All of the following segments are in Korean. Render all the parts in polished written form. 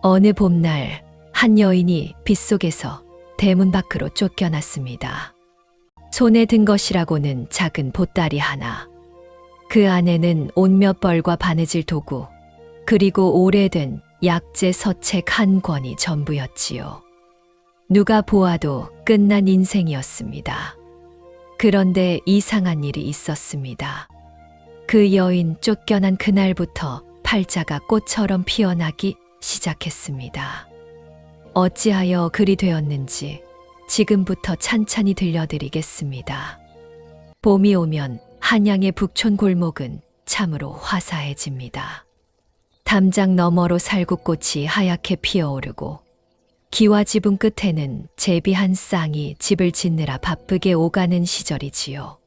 어느 봄날 한 여인이 빗속에서 대문 밖으로 쫓겨났습니다. 손에 든 것이라고는 작은 보따리 하나. 그 안에는 온몇 벌과 바느질 도구, 그리고 오래된 약재 서책 한 권이 전부였지요. 누가 보아도 끝난 인생이었습니다. 그런데 이상한 일이 있었습니다. 그 여인 쫓겨난 그날부터 팔자가 꽃처럼 피어나기 시작했습니다. 어찌하여 그리 되었는지 지금부터 찬찬히 들려드리겠습니다. 봄이 오면 한양의 북촌 골목은 참으로 화사해집니다. 담장 너머로 살구꽃이 하얗게 피어오르고 기와 지붕 끝에는 제비 한 쌍이 집을 짓느라 바쁘게 오가는 시절이지요.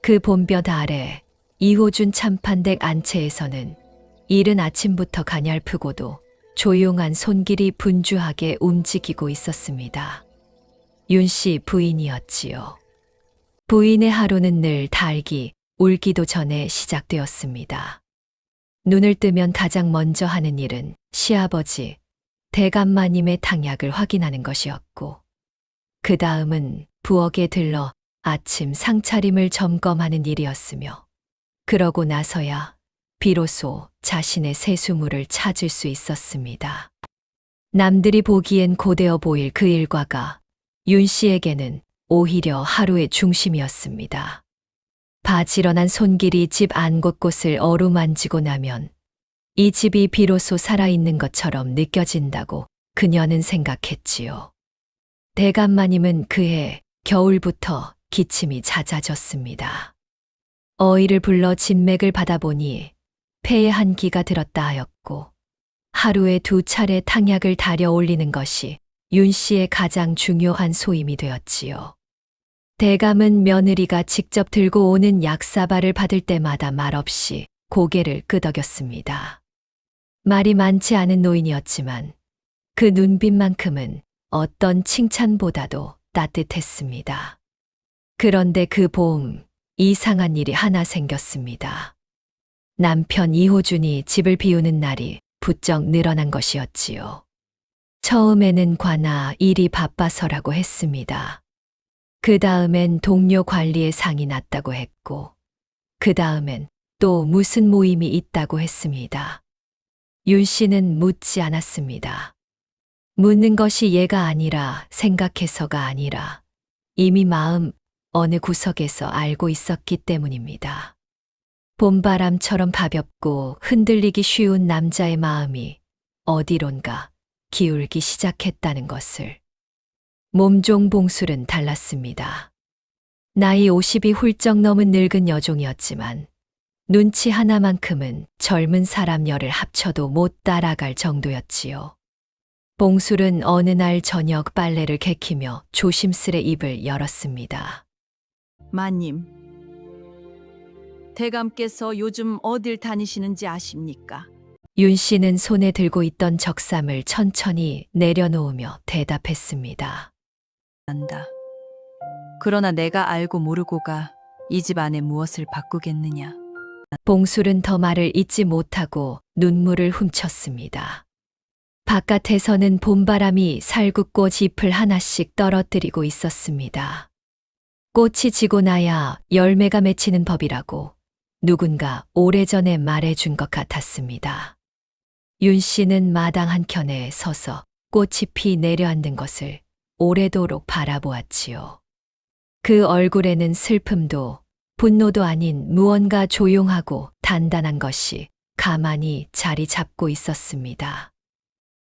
그 봄볕 아래 이호준 참판댁 안채에서는 이른 아침부터 가냘프고도 조용한 손길이 분주하게 움직이고 있었습니다. 윤씨 부인이었지요. 부인의 하루는 늘 달기, 울기도 전에 시작되었습니다. 눈을 뜨면 가장 먼저 하는 일은 시아버지, 대감마님의 탕약을 확인하는 것이었고, 그 다음은 부엌에 들러 아침 상차림을 점검하는 일이었으며, 그러고 나서야 비로소 자신의 세수물을 찾을 수 있었습니다. 남들이 보기엔 고되어 보일 그 일과가 윤 씨에게는 오히려 하루의 중심이었습니다. 바지런한 손길이 집 안 곳곳을 어루만지고 나면 이 집이 비로소 살아있는 것처럼 느껴진다고 그녀는 생각했지요. 대감마님은 그해 겨울부터 기침이 잦아졌습니다. 어이를 불러 진맥을 받아보니 폐에 한기가 들었다 하였고, 하루에 2차례 탕약을 달여 올리는 것이 윤 씨의 가장 중요한 소임이 되었지요. 대감은 며느리가 직접 들고 오는 약사발을 받을 때마다 말없이 고개를 끄덕였습니다. 말이 많지 않은 노인이었지만 그 눈빛만큼은 어떤 칭찬보다도 따뜻했습니다. 그런데 그 봄, 이상한 일이 하나 생겼습니다. 남편 이호준이 집을 비우는 날이 부쩍 늘어난 것이었지요. 처음에는 관아 일이 바빠서라고 했습니다. 그 다음엔 동료 관리의 상이 났다고 했고, 그 다음엔 또 무슨 모임이 있다고 했습니다. 윤 씨는 묻지 않았습니다. 묻는 것이 얘가 아니라 생각해서가 아니라 이미 마음 어느 구석에서 알고 있었기 때문입니다. 봄바람처럼 가볍고 흔들리기 쉬운 남자의 마음이 어디론가 기울기 시작했다는 것을. 몸종 봉술은 달랐습니다. 나이 50이 훌쩍 넘은 늙은 여종이었지만 눈치 하나만큼은 젊은 사람 열을 합쳐도 못 따라갈 정도였지요. 봉술은 어느 날 저녁 빨래를 개키며 조심스레 입을 열었습니다. 마님, 대감께서 요즘 어딜 다니시는지 아십니까? 윤 씨는 손에 들고 있던 적삼을 천천히 내려놓으며 대답했습니다. 안다. 그러나 내가 알고 모르고가 이 집 안에 무엇을 바꾸겠느냐. 봉술은 더 말을 잇지 못하고 눈물을 훔쳤습니다. 바깥에서는 봄바람이 살구꽃 잎을 하나씩 떨어뜨리고 있었습니다. 꽃이 지고 나야 열매가 맺히는 법이라고 누군가 오래전에 말해준 것 같았습니다. 윤 씨는 마당 한켠에 서서 꽃잎이 내려앉는 것을 오래도록 바라보았지요. 그 얼굴에는 슬픔도 분노도 아닌 무언가 조용하고 단단한 것이 가만히 자리 잡고 있었습니다.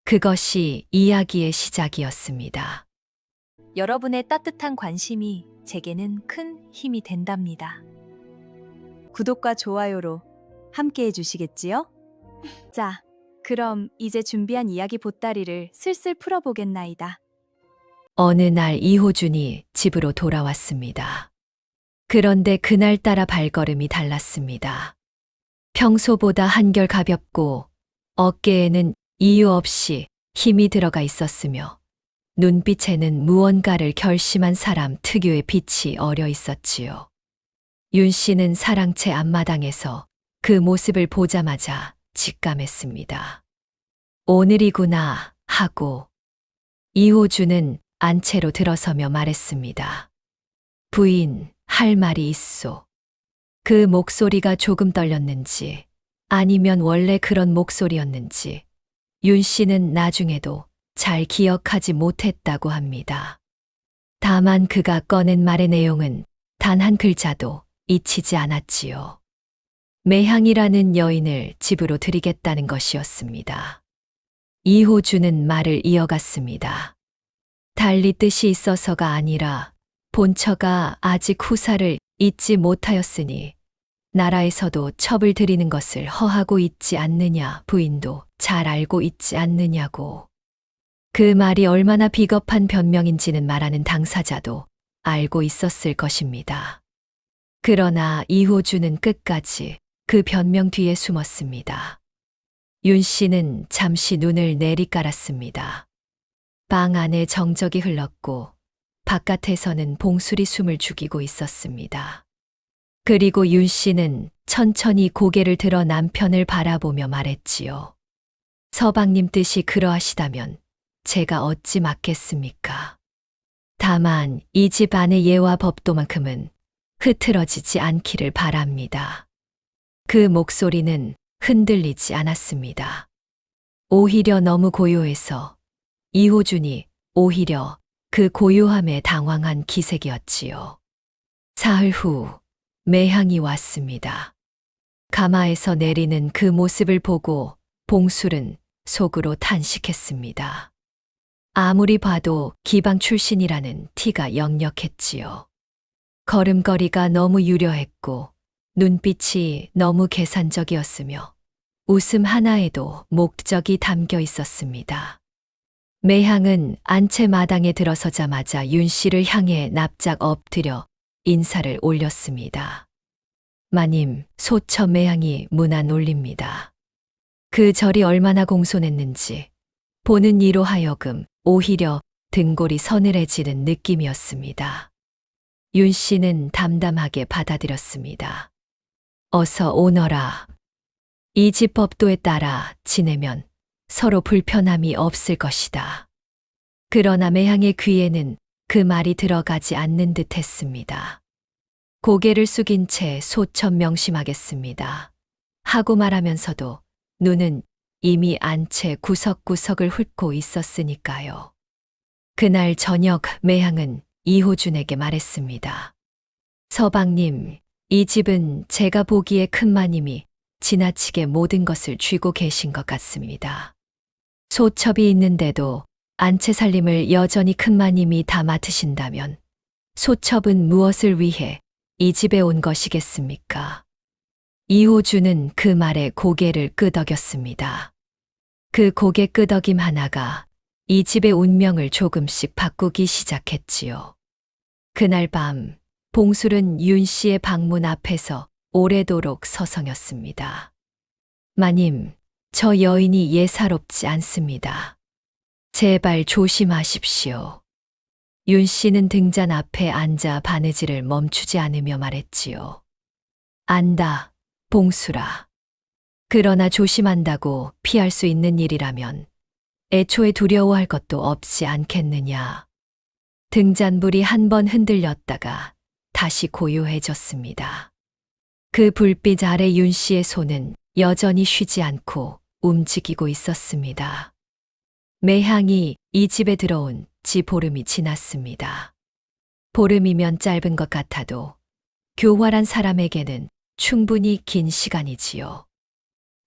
그것이 이야기의 시작이었습니다. 여러분의 따뜻한 관심이 제게는 큰 힘이 된답니다. 구독과 좋아요로 함께 해주시겠지요? 자, 그럼 이제 준비한 이야기 보따리를 슬슬 풀어보겠나이다. 어느 날 이호준이 집으로 돌아왔습니다. 그런데 그날따라 발걸음이 달랐습니다. 평소보다 한결 가볍고 어깨에는 이유 없이 힘이 들어가 있었으며 눈빛에는 무언가를 결심한 사람 특유의 빛이 어려 있었지요. 윤 씨는 사랑채 앞마당에서 그 모습을 보자마자 직감했습니다. 오늘이구나 하고 이호주는 안채로 들어서며 말했습니다. 부인, 할 말이 있소. 그 목소리가 조금 떨렸는지 아니면 원래 그런 목소리였는지 윤 씨는 나중에도 잘 기억하지 못했다고 합니다. 다만 그가 꺼낸 말의 내용은 단 한 글자도 잊히지 않았지요. 매향이라는 여인을 집으로 들이겠다는 것이었습니다. 이호주는 말을 이어갔습니다. 달리 뜻이 있어서가 아니라 본처가 아직 후사를 잊지 못하였으니 나라에서도 첩을 들이는 것을 허하고 있지 않느냐, 부인도 잘 알고 있지 않느냐고. 그 말이 얼마나 비겁한 변명인지는 말하는 당사자도 알고 있었을 것입니다. 그러나 이호주는 끝까지 그 변명 뒤에 숨었습니다. 윤 씨는 잠시 눈을 내리깔았습니다. 방 안에 정적이 흘렀고 바깥에서는 봉술이 숨을 죽이고 있었습니다. 그리고 윤 씨는 천천히 고개를 들어 남편을 바라보며 말했지요. 서방님 뜻이 그러하시다면 제가 어찌 막겠습니까? 다만 이 집 안의 예와 법도만큼은 흐트러지지 않기를 바랍니다. 그 목소리는 흔들리지 않았습니다. 오히려 너무 고요해서 이호준이 오히려 그 고요함에 당황한 기색이었지요. 사흘 후 매향이 왔습니다. 가마에서 내리는 그 모습을 보고 봉술은 속으로 탄식했습니다. 아무리 봐도 기방 출신이라는 티가 역력했지요. 걸음걸이가 너무 유려했고 눈빛이 너무 계산적이었으며 웃음 하나에도 목적이 담겨 있었습니다. 매향은 안채 마당에 들어서자마자 윤 씨를 향해 납작 엎드려 인사를 올렸습니다. 마님, 소처 매향이 문안 올립니다. 그 절이 얼마나 공손했는지 보는 이로 하여금 오히려 등골이 서늘해지는 느낌이었습니다. 윤 씨는 담담하게 받아들였습니다. 어서 오너라. 이 집 법도에 따라 지내면 서로 불편함이 없을 것이다. 그러나 매향의 귀에는 그 말이 들어가지 않는 듯 했습니다. 고개를 숙인 채 소천 명심하겠습니다. 하고 말하면서도 눈은 이미 안채 구석구석을 훑고 있었으니까요. 그날 저녁 매향은 이호준에게 말했습니다. 서방님, 이 집은 제가 보기에 큰마님이 지나치게 모든 것을 쥐고 계신 것 같습니다. 소첩이 있는데도 안채 살림을 여전히 큰마님이 다 맡으신다면 소첩은 무엇을 위해 이 집에 온 것이겠습니까? 이호주는 그 말에 고개를 끄덕였습니다. 그 고개 끄덕임 하나가 이 집의 운명을 조금씩 바꾸기 시작했지요. 그날 밤 봉술은 윤 씨의 방문 앞에서 오래도록 서성였습니다. 마님, 저 여인이 예사롭지 않습니다. 제발 조심하십시오. 윤 씨는 등잔 앞에 앉아 바느질을 멈추지 않으며 말했지요. 안다, 봉술아. 그러나 조심한다고 피할 수 있는 일이라면 애초에 두려워할 것도 없지 않겠느냐. 등잔불이 한 번 흔들렸다가 다시 고요해졌습니다. 그 불빛 아래 윤 씨의 손은 여전히 쉬지 않고 움직이고 있었습니다. 매향이 이 집에 들어온 지 보름이 지났습니다. 보름이면 짧은 것 같아도 교활한 사람에게는 충분히 긴 시간이지요.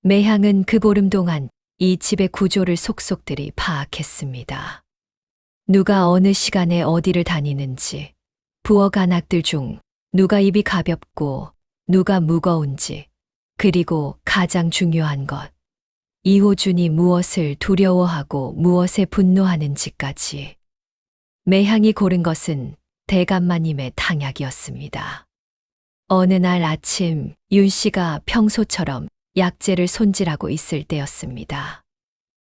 매향은 그 보름 동안 이 집의 구조를 속속들이 파악했습니다. 누가 어느 시간에 어디를 다니는지, 부엌 간악들 중 누가 입이 가볍고 누가 무거운지, 그리고 가장 중요한 것, 이호준이 무엇을 두려워하고 무엇에 분노하는지까지. 매향이 고른 것은 대감마님의 탕약이었습니다. 어느 날 아침 윤 씨가 평소처럼 약재를 손질하고 있을 때였습니다.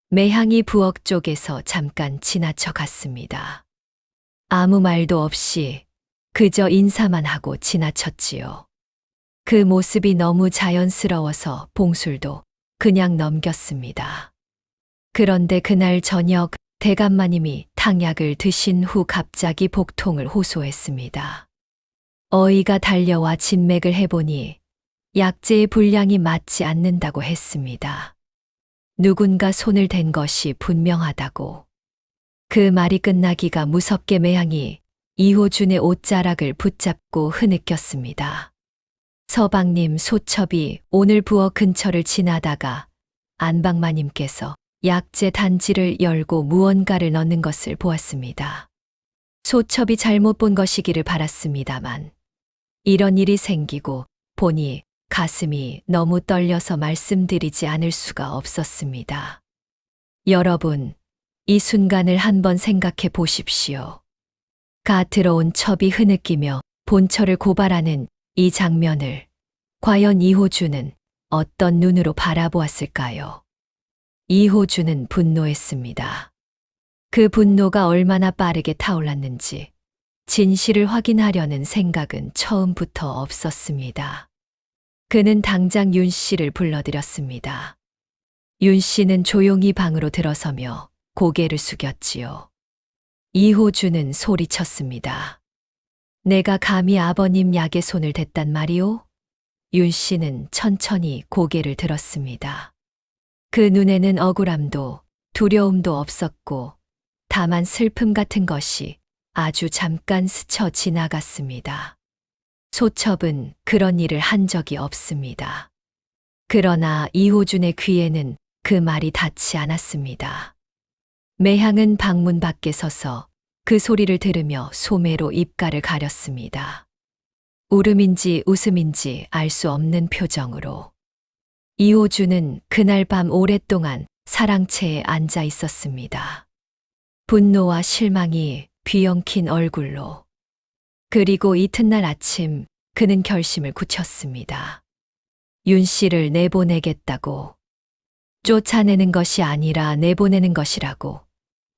매향이 부엌 쪽에서 잠깐 지나쳐 갔습니다. 아무 말도 없이 그저 인사만 하고 지나쳤지요. 그 모습이 너무 자연스러워서 봉술도 그냥 넘겼습니다. 그런데 그날 저녁 대감마님이 탕약을 드신 후 갑자기 복통을 호소했습니다. 어이가 달려와 진맥을 해보니 약재의 분량이 맞지 않는다고 했습니다. 누군가 손을 댄 것이 분명하다고. 그 말이 끝나기가 무섭게 매향이 이호준의 옷자락을 붙잡고 흐느꼈습니다. 서방님, 소첩이 오늘 부엌 근처를 지나다가 안방마님께서 약재 단지를 열고 무언가를 넣는 것을 보았습니다. 소첩이 잘못 본 것이기를 바랐습니다만 이런 일이 생기고 보니 가슴이 너무 떨려서 말씀드리지 않을 수가 없었습니다. 여러분, 이 순간을 한번 생각해 보십시오. 가 들어온 첩이 흐느끼며 본처를 고발하는 이 장면을 과연 이호준은 어떤 눈으로 바라보았을까요? 이호준은 분노했습니다. 그 분노가 얼마나 빠르게 타올랐는지 진실을 확인하려는 생각은 처음부터 없었습니다. 그는 당장 윤 씨를 불러들였습니다. 윤 씨는 조용히 방으로 들어서며 고개를 숙였지요. 이호준은 소리쳤습니다. 내가 감히 아버님 약에 손을 댔단 말이오? 윤 씨는 천천히 고개를 들었습니다. 그 눈에는 억울함도 두려움도 없었고 다만 슬픔 같은 것이 아주 잠깐 스쳐 지나갔습니다. 소첩은 그런 일을 한 적이 없습니다. 그러나 이호준의 귀에는 그 말이 닿지 않았습니다. 매향은 방문 밖에 서서 그 소리를 들으며 소매로 입가를 가렸습니다. 울음인지 웃음인지 알 수 없는 표정으로. 이호준은 그날 밤 오랫동안 사랑채에 앉아 있었습니다. 분노와 실망이 뒤엉킨 얼굴로. 그리고 이튿날 아침 그는 결심을 굳혔습니다. 윤 씨를 내보내겠다고. 쫓아내는 것이 아니라 내보내는 것이라고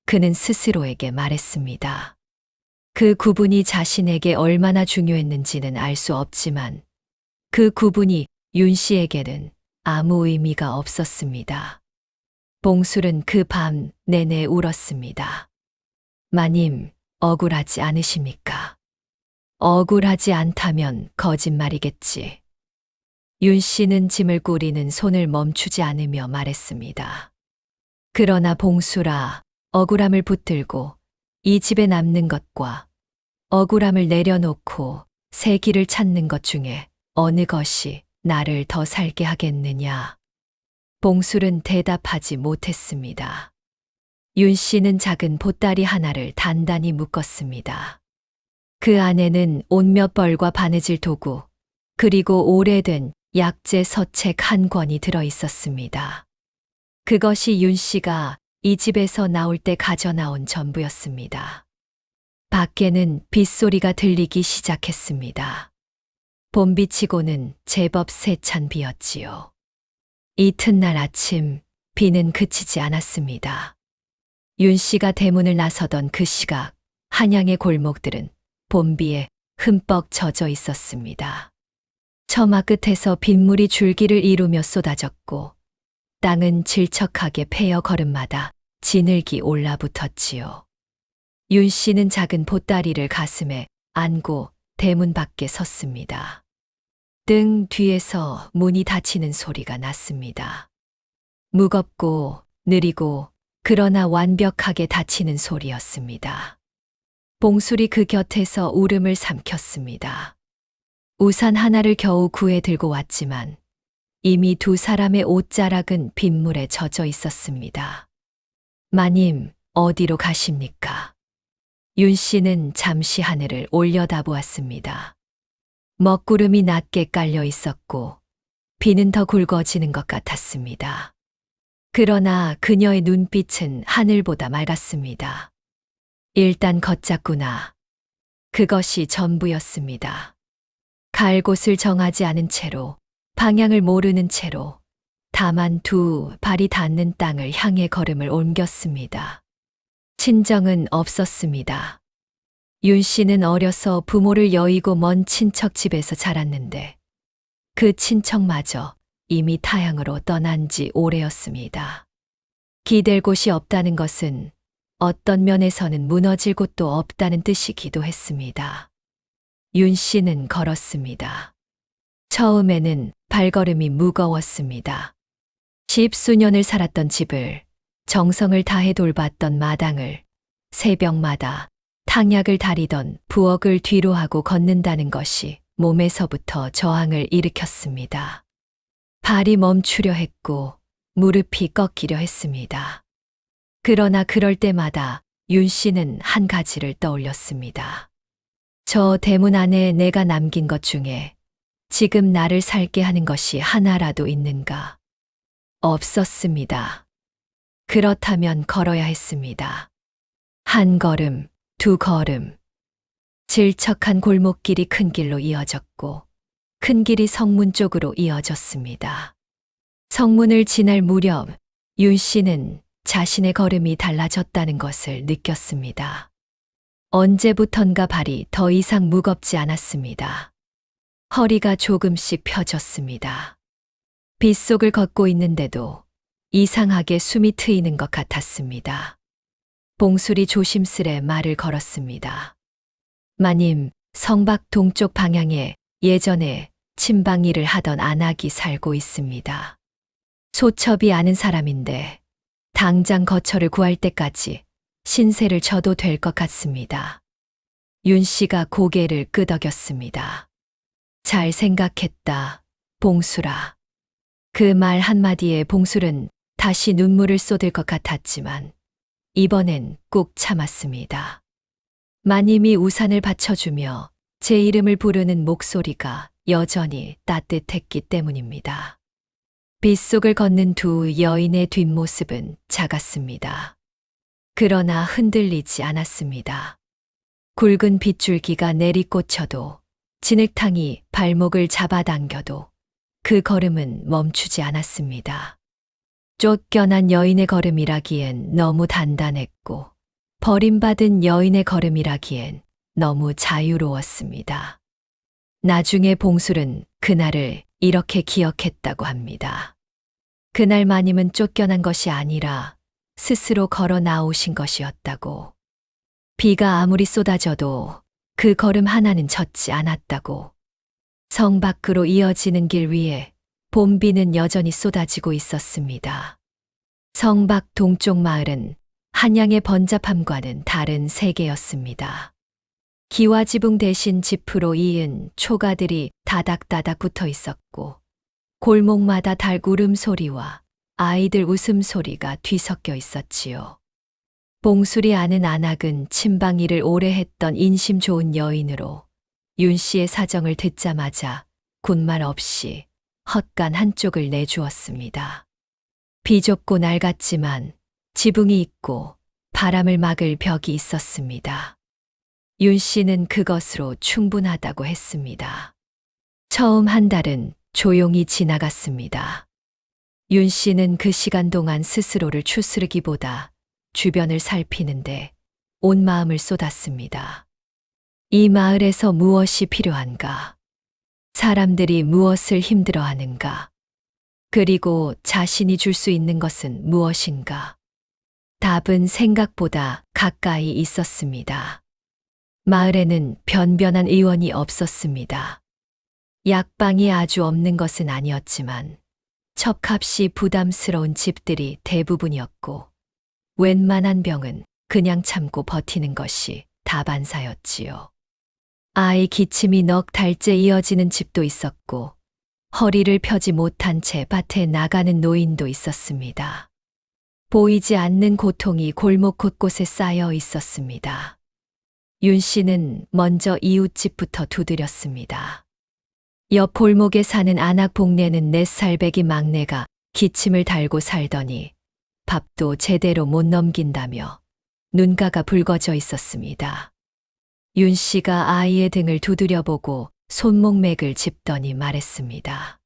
그는 스스로에게 말했습니다. 그 구분이 자신에게 얼마나 중요했는지는 알 수 없지만 그 구분이 윤 씨에게는 아무 의미가 없었습니다. 봉술은 그 밤 내내 울었습니다. 마님, 억울하지 않으십니까? 억울하지 않다면 거짓말이겠지. 윤 씨는 짐을 꾸리는 손을 멈추지 않으며 말했습니다. 그러나 봉수라, 억울함을 붙들고 이 집에 남는 것과 억울함을 내려놓고 새 길을 찾는 것 중에 어느 것이 나를 더 살게 하겠느냐. 봉술은 대답하지 못했습니다. 윤 씨는 작은 보따리 하나를 단단히 묶었습니다. 그 안에는 옷 몇 벌과 바느질 도구, 그리고 오래된 약재 서책 한 권이 들어 있었습니다. 그것이 윤 씨가 이 집에서 나올 때 가져나온 전부였습니다. 밖에는 빗소리가 들리기 시작했습니다. 봄비치고는 제법 세찬 비였지요. 이튿날 아침 비는 그치지 않았습니다. 윤 씨가 대문을 나서던 그 시각 한양의 골목들은 봄비에 흠뻑 젖어 있었습니다. 처마 끝에서 빗물이 줄기를 이루며 쏟아졌고 땅은 질척하게 패여 걸음마다 진흙이 올라붙었지요. 윤 씨는 작은 보따리를 가슴에 안고 대문 밖에 섰습니다. 등 뒤에서 문이 닫히는 소리가 났습니다. 무겁고 느리고 그러나 완벽하게 닫히는 소리였습니다. 봉술이 그 곁에서 울음을 삼켰습니다. 우산 하나를 겨우 구해 들고 왔지만 이미 두 사람의 옷자락은 빗물에 젖어 있었습니다. 마님, 어디로 가십니까? 윤 씨는 잠시 하늘을 올려다보았습니다. 먹구름이 낮게 깔려 있었고 비는 더 굵어지는 것 같았습니다. 그러나 그녀의 눈빛은 하늘보다 맑았습니다. 일단 걷자꾸나. 그것이 전부였습니다. 갈 곳을 정하지 않은 채로, 방향을 모르는 채로 다만 두 발이 닿는 땅을 향해 걸음을 옮겼습니다. 친정은 없었습니다. 윤 씨는 어려서 부모를 여의고 먼 친척 집에서 자랐는데 그 친척마저 이미 타향으로 떠난 지 오래였습니다. 기댈 곳이 없다는 것은 어떤 면에서는 무너질 곳도 없다는 뜻이기도 했습니다. 윤 씨는 걸었습니다. 처음에는 발걸음이 무거웠습니다. 십수년을 살았던 집을, 정성을 다해 돌봤던 마당을, 새벽마다 탕약을 다리던 부엌을 뒤로 하고 걷는다는 것이 몸에서부터 저항을 일으켰습니다. 발이 멈추려 했고 무릎이 꺾이려 했습니다. 그러나 그럴 때마다 윤 씨는 한 가지를 떠올렸습니다. 저 대문 안에 내가 남긴 것 중에 지금 나를 살게 하는 것이 하나라도 있는가? 없었습니다. 그렇다면 걸어야 했습니다. 한 걸음, 두 걸음. 질척한 골목길이 큰 길로 이어졌고 큰 길이 성문 쪽으로 이어졌습니다. 성문을 지날 무렵 윤 씨는 자신의 걸음이 달라졌다는 것을 느꼈습니다. 언제부턴가 발이 더 이상 무겁지 않았습니다. 허리가 조금씩 펴졌습니다. 빗속을 걷고 있는데도 이상하게 숨이 트이는 것 같았습니다. 봉술이 조심스레 말을 걸었습니다. 마님, 성박 동쪽 방향에 예전에 침방 일을 하던 안악이 살고 있습니다. 소첩이 아는 사람인데 당장 거처를 구할 때까지 신세를 져도 될 것 같습니다. 윤 씨가 고개를 끄덕였습니다. 잘 생각했다, 봉술아. 그 말 한마디에 봉술은 다시 눈물을 쏟을 것 같았지만 이번엔 꾹 참았습니다. 마님이 우산을 받쳐주며 제 이름을 부르는 목소리가 여전히 따뜻했기 때문입니다. 빗속을 걷는 두 여인의 뒷모습은 작았습니다. 그러나 흔들리지 않았습니다. 굵은 빗줄기가 내리꽂혀도 진흙탕이 발목을 잡아당겨도 그 걸음은 멈추지 않았습니다. 쫓겨난 여인의 걸음이라기엔 너무 단단했고 버림받은 여인의 걸음이라기엔 너무 자유로웠습니다. 나중에 봉술은 그날을 이렇게 기억했다고 합니다. 그날 마님은 쫓겨난 것이 아니라 스스로 걸어 나오신 것이었다고. 비가 아무리 쏟아져도 그 걸음 하나는 젖지 않았다고. 성 밖으로 이어지는 길 위에 봄비는 여전히 쏟아지고 있었습니다. 성 밖 동쪽 마을은 한양의 번잡함과는 다른 세계였습니다. 기와지붕 대신 지프로 이은 초가들이 다닥다닥 붙어 있었고 골목마다 닭 울음소리와 아이들 웃음소리가 뒤섞여 있었지요. 봉술이 아는 안악은 침방 일을 오래 했던 인심 좋은 여인으로 윤 씨의 사정을 듣자마자 군말 없이 헛간 한쪽을 내주었습니다. 비좁고 낡았지만 지붕이 있고 바람을 막을 벽이 있었습니다. 윤 씨는 그것으로 충분하다고 했습니다. 처음 한 달은 조용히 지나갔습니다. 윤 씨는 그 시간 동안 스스로를 추스르기보다 주변을 살피는데 온 마음을 쏟았습니다. 이 마을에서 무엇이 필요한가? 사람들이 무엇을 힘들어하는가? 그리고 자신이 줄 수 있는 것은 무엇인가? 답은 생각보다 가까이 있었습니다. 마을에는 변변한 의원이 없었습니다. 약방이 아주 없는 것은 아니었지만 첩값이 부담스러운 집들이 대부분이었고 웬만한 병은 그냥 참고 버티는 것이 다반사였지요. 아이 기침이 넉 달째 이어지는 집도 있었고 허리를 펴지 못한 채 밭에 나가는 노인도 있었습니다. 보이지 않는 고통이 골목 곳곳에 쌓여 있었습니다. 윤 씨는 먼저 이웃집부터 두드렸습니다. 옆 골목에 사는 안악 복내는 4살배기 막내가 기침을 달고 살더니 밥도 제대로 못 넘긴다며 눈가가 붉어져 있었습니다. 윤 씨가 아이의 등을 두드려보고 손목맥을 짚더니 말했습니다.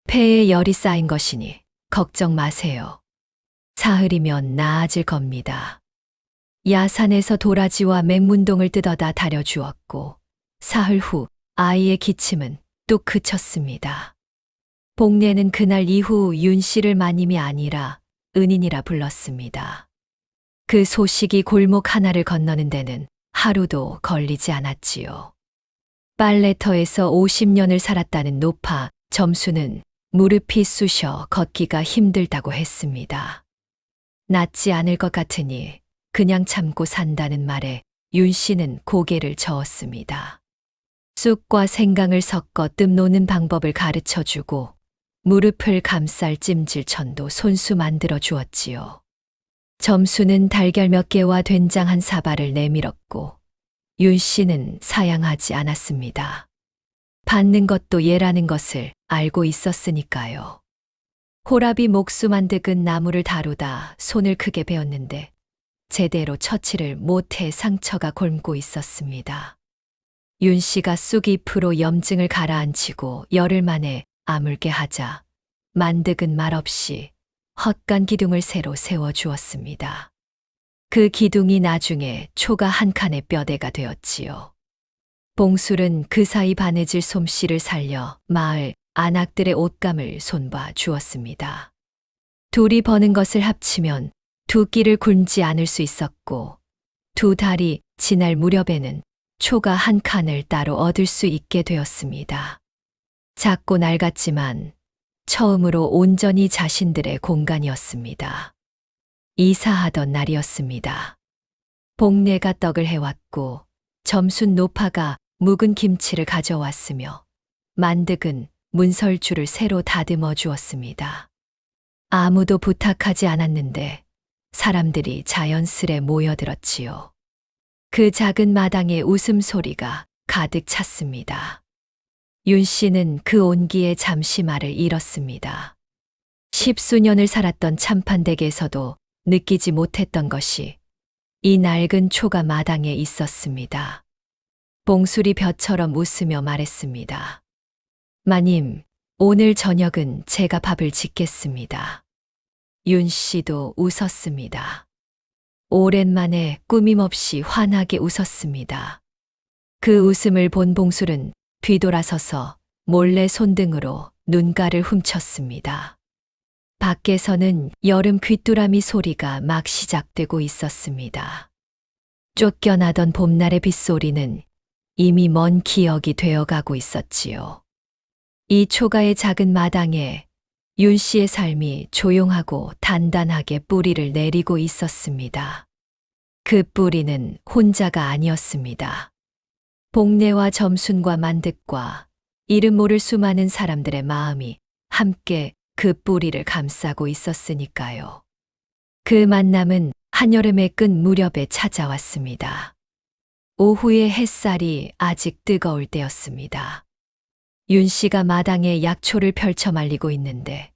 폐에 열이 쌓인 것이니 걱정 마세요. 사흘이면 나아질 겁니다. 야산에서 도라지와 맹문동을 뜯어다 다려주었고 사흘 후 아이의 기침은 뚝 그쳤습니다. 복례는 그날 이후 윤 씨를 마님이 아니라 은인이라 불렀습니다. 그 소식이 골목 하나를 건너는 데는 하루도 걸리지 않았지요. 빨래터에서 50년을 살았다는 노파 점수는 무릎이 쑤셔 걷기가 힘들다고 했습니다. 낫지 않을 것 같으니 그냥 참고 산다는 말에 윤 씨는 고개를 저었습니다. 쑥과 생강을 섞어 뜸 노는 방법을 가르쳐 주고 무릎을 감쌀 찜질천도 손수 만들어 주었지요. 점수는 달걀 몇 개와 된장 한 사발을 내밀었고 윤 씨는 사양하지 않았습니다. 받는 것도 예라는 것을 알고 있었으니까요. 호랍이 목수 만드은 나무를 다루다 손을 크게 베었는데 제대로 처치를 못해 상처가 곪고 있었습니다. 윤 씨가 쑥잎으로 염증을 가라앉히고 열흘 만에 아물게 하자 만득은 말없이 헛간 기둥을 새로 세워 주었습니다. 그 기둥이 나중에 초가 한 칸의 뼈대가 되었지요. 봉술은 그 사이 바느질 솜씨를 살려 마을 안악들의 옷감을 손봐 주었습니다. 둘이 버는 것을 합치면 두 끼를 굶지 않을 수 있었고 두 달이 지날 무렵에는 초가 한 칸을 따로 얻을 수 있게 되었습니다. 작고 낡았지만 처음으로 온전히 자신들의 공간이었습니다. 이사하던 날이었습니다. 복내가 떡을 해왔고 점순 노파가 묵은 김치를 가져왔으며 만득은 문설주를 새로 다듬어 주었습니다. 아무도 부탁하지 않았는데 사람들이 자연스레 모여들었지요. 그 작은 마당에 웃음소리가 가득 찼습니다. 윤 씨는 그 온기에 잠시 말을 잃었습니다. 10수년을 살았던 참판댁에서도 느끼지 못했던 것이 이 낡은 초가 마당에 있었습니다. 봉술이 벼처럼 웃으며 말했습니다. 마님, 오늘 저녁은 제가 밥을 짓겠습니다. 윤 씨도 웃었습니다. 오랜만에 꾸밈없이 환하게 웃었습니다. 그 웃음을 본 봉술은 뒤돌아서서 몰래 손등으로 눈가를 훔쳤습니다. 밖에서는 여름 귀뚜라미 소리가 막 시작되고 있었습니다. 쫓겨나던 봄날의 빗소리는 이미 먼 기억이 되어가고 있었지요. 이 초가의 작은 마당에 윤 씨의 삶이 조용하고 단단하게 뿌리를 내리고 있었습니다. 그 뿌리는 혼자가 아니었습니다. 복내와 점순과 만득과 이름 모를 수많은 사람들의 마음이 함께 그 뿌리를 감싸고 있었으니까요. 그 만남은 한여름의 끝 무렵에 찾아왔습니다. 오후의 햇살이 아직 뜨거울 때였습니다. 윤 씨가 마당에 약초를 펼쳐 말리고 있는데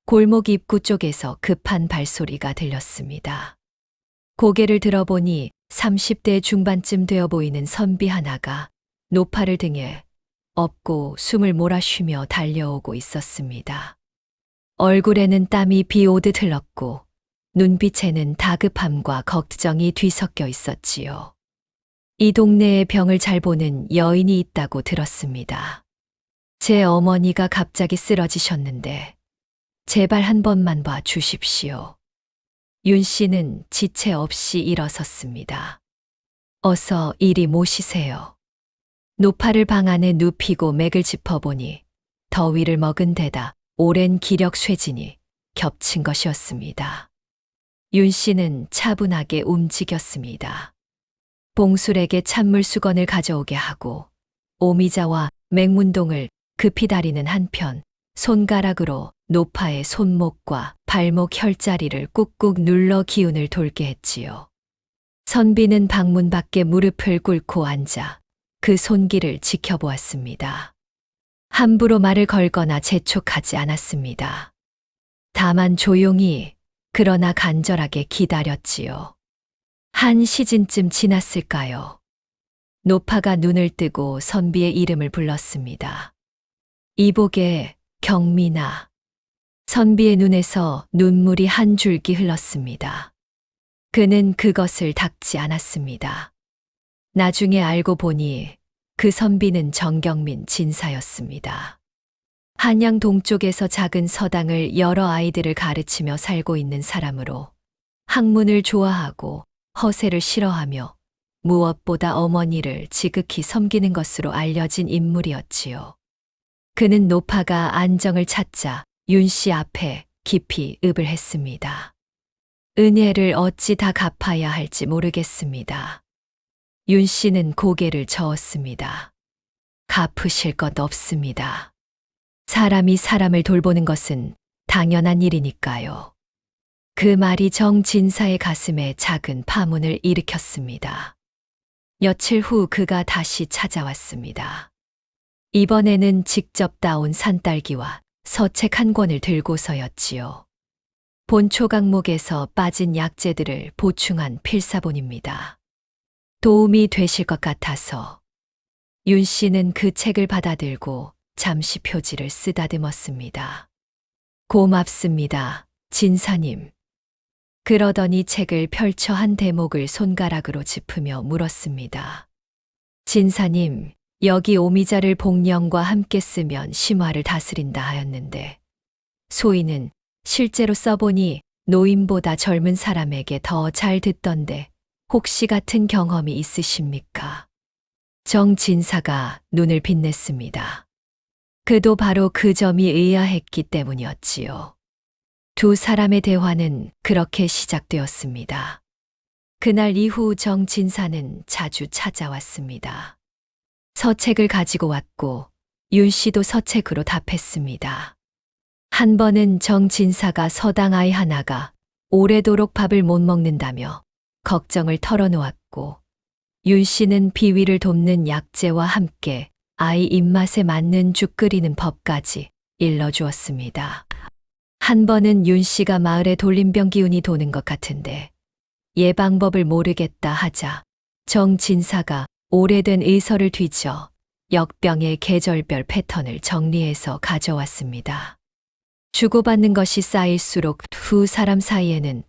골목 입구 쪽에서 급한 발소리가 들렸습니다. 고개를 들어보니 30대 중반쯤 되어 보이는 선비 하나가 노파를 등에 업고 숨을 몰아쉬며 달려오고 있었습니다. 얼굴에는 땀이 비 오듯 흘렀고 눈빛에는 다급함과 걱정이 뒤섞여 있었지요. 이 동네에 병을 잘 보는 여인이 있다고 들었습니다. 제 어머니가 갑자기 쓰러지셨는데 제발 한 번만 봐 주십시오. 윤 씨는 지체 없이 일어섰습니다. 어서 이리 모시세요. 노파를 방 안에 눕히고 맥을 짚어보니 더위를 먹은 데다 오랜 기력 쇠진이 겹친 것이었습니다. 윤 씨는 차분하게 움직였습니다. 봉술에게 찬물 수건을 가져오게 하고 오미자와 맹문동을 급히 다리는 한편 손가락으로 노파의 손목과 발목 혈자리를 꾹꾹 눌러 기운을 돌게 했지요. 선비는 방문 밖에 무릎을 꿇고 앉아 그 손길을 지켜보았습니다. 함부로 말을 걸거나 재촉하지 않았습니다. 다만 조용히 그러나 간절하게 기다렸지요. 한 시즌쯤 지났을까요? 노파가 눈을 뜨고 선비의 이름을 불렀습니다. 이복의 경미나. 선비의 눈에서 눈물이 한 줄기 흘렀습니다. 그는 그것을 닦지 않았습니다. 나중에 알고 보니 그 선비는 정경민 진사였습니다. 한양 동쪽에서 작은 서당을 여러 아이들을 가르치며 살고 있는 사람으로 학문을 좋아하고 허세를 싫어하며 무엇보다 어머니를 지극히 섬기는 것으로 알려진 인물이었지요. 그는 노파가 안정을 찾자 윤 씨 앞에 깊이 읍을 했습니다. 은혜를 어찌 다 갚아야 할지 모르겠습니다. 윤 씨는 고개를 저었습니다. 갚으실 것 없습니다. 사람이 사람을 돌보는 것은 당연한 일이니까요. 그 말이 정진사의 가슴에 작은 파문을 일으켰습니다. 며칠 후 그가 다시 찾아왔습니다. 이번에는 직접 따온 산딸기와 서책 한 권을 들고서였지요. 본초 강목에서 빠진 약재들을 보충한 필사본입니다. 도움이 되실 것 같아서 윤 씨는 그 책을 받아들고 잠시 표지를 쓰다듬었습니다. 고맙습니다, 진사님. 그러더니 책을 펼쳐 한 대목을 손가락으로 짚으며 물었습니다. 진사님, 여기 오미자를 복령과 함께 쓰면 심화를 다스린다 하였는데 소위는 실제로 써보니 노인보다 젊은 사람에게 더 잘 듣던데 혹시 같은 경험이 있으십니까? 정진사가 눈을 빛냈습니다. 그도 바로 그 점이 의아했기 때문이었지요. 두 사람의 대화는 그렇게 시작되었습니다. 그날 이후 정진사는 자주 찾아왔습니다. 서책을 가지고 왔고 윤 씨도 서책으로 답했습니다. 한 번은 정진사가 서당 아이 하나가 오래도록 밥을 못 먹는다며 걱정을 털어놓았고 윤 씨는 비위를 돕는 약재와 함께 아이 입맛에 맞는 죽 끓이는 법까지 일러주었습니다. 한 번은 윤 씨가 마을에 돌림병 기운이 도는 것 같은데 예방법을 모르겠다 하자 정진사가 오래된 의서를 뒤져 역병의 계절별 패턴을 정리해서 가져왔습니다. 주고받는 것이 쌓일수록 두 사람 사이에는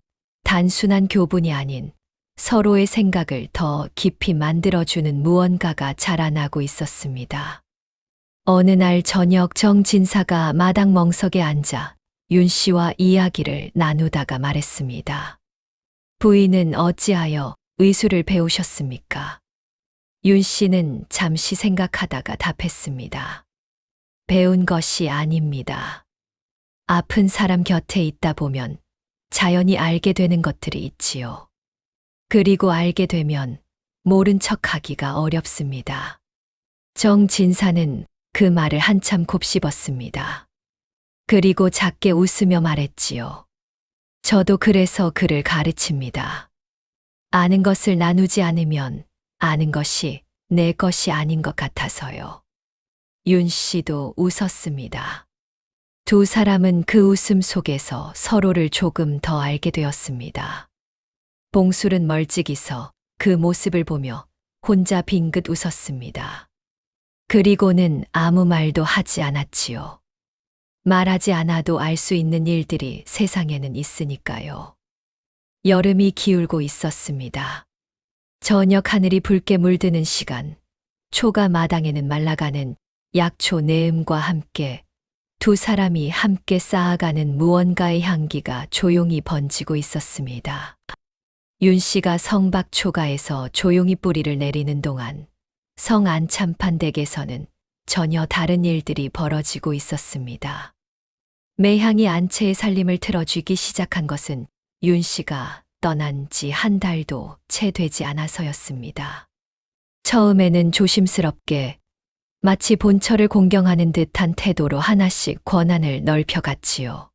단순한 교분이 아닌 서로의 생각을 더 깊이 만들어주는 무언가가 자라나고 있었습니다. 어느 날 저녁 정진사가 마당 멍석에 앉아 윤 씨와 이야기를 나누다가 말했습니다. 부인은 어찌하여 의술을 배우셨습니까? 윤 씨는 잠시 생각하다가 답했습니다. 배운 것이 아닙니다. 아픈 사람 곁에 있다 보면 자연히 알게 되는 것들이 있지요. 그리고 알게 되면 모른 척하기가 어렵습니다. 정진사는 그 말을 한참 곱씹었습니다. 그리고 작게 웃으며 말했지요. 저도 그래서 그를 가르칩니다. 아는 것을 나누지 않으면 아는 것이 내 것이 아닌 것 같아서요. 윤 씨도 웃었습니다. 두 사람은 그 웃음 속에서 서로를 조금 더 알게 되었습니다. 봉술은 멀찍이서 그 모습을 보며 혼자 빙긋 웃었습니다. 그리고는 아무 말도 하지 않았지요. 말하지 않아도 알 수 있는 일들이 세상에는 있으니까요. 여름이 기울고 있었습니다. 저녁 하늘이 붉게 물드는 시간, 초가 마당에는 말라가는 약초 내음과 함께 두 사람이 함께 쌓아가는 무언가의 향기가 조용히 번지고 있었습니다. 윤 씨가 성박 초가에서 조용히 뿌리를 내리는 동안 성 안참판 댁에서는 전혀 다른 일들이 벌어지고 있었습니다. 매향이 안채의 살림을 틀어쥐기 시작한 것은 윤 씨가 떠난 지 한 달도 채 되지 않아서였습니다. 처음에는 조심스럽게 마치 본처를 공경하는 듯한 태도로 하나씩 권한을 넓혀갔지요.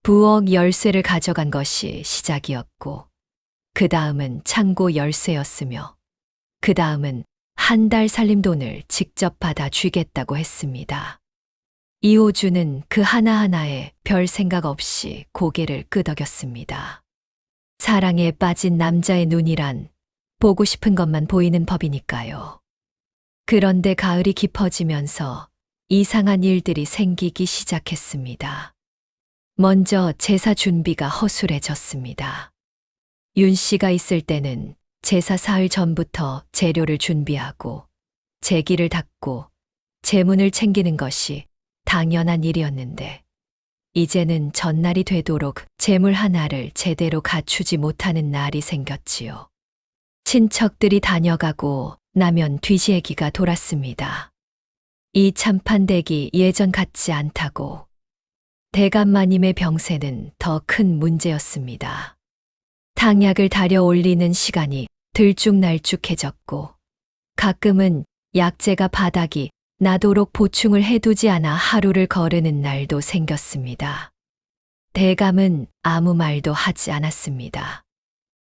부엌 열쇠를 가져간 것이 시작이었고 그 다음은 창고 열쇠였으며 그 다음은 한 달 살림돈을 직접 받아 주겠다고 했습니다. 이호주는 그 하나하나에 별 생각 없이 고개를 끄덕였습니다. 사랑에 빠진 남자의 눈이란 보고 싶은 것만 보이는 법이니까요. 그런데 가을이 깊어지면서 이상한 일들이 생기기 시작했습니다. 먼저 제사 준비가 허술해졌습니다. 윤 씨가 있을 때는 제사 사흘 전부터 재료를 준비하고 제기를 닦고 제문을 챙기는 것이 당연한 일이었는데 이제는 전날이 되도록 재물 하나를 제대로 갖추지 못하는 날이 생겼지요. 친척들이 다녀가고 나면 뒤시애기가 돌았습니다. 이 참판댁이 예전 같지 않다고 대감마님의 병세는 더 큰 문제였습니다. 탕약을 달여 올리는 시간이 들쭉날쭉해졌고 가끔은 약재가 바닥이 나도록 보충을 해두지 않아 하루를 거르는 날도 생겼습니다. 대감은 아무 말도 하지 않았습니다.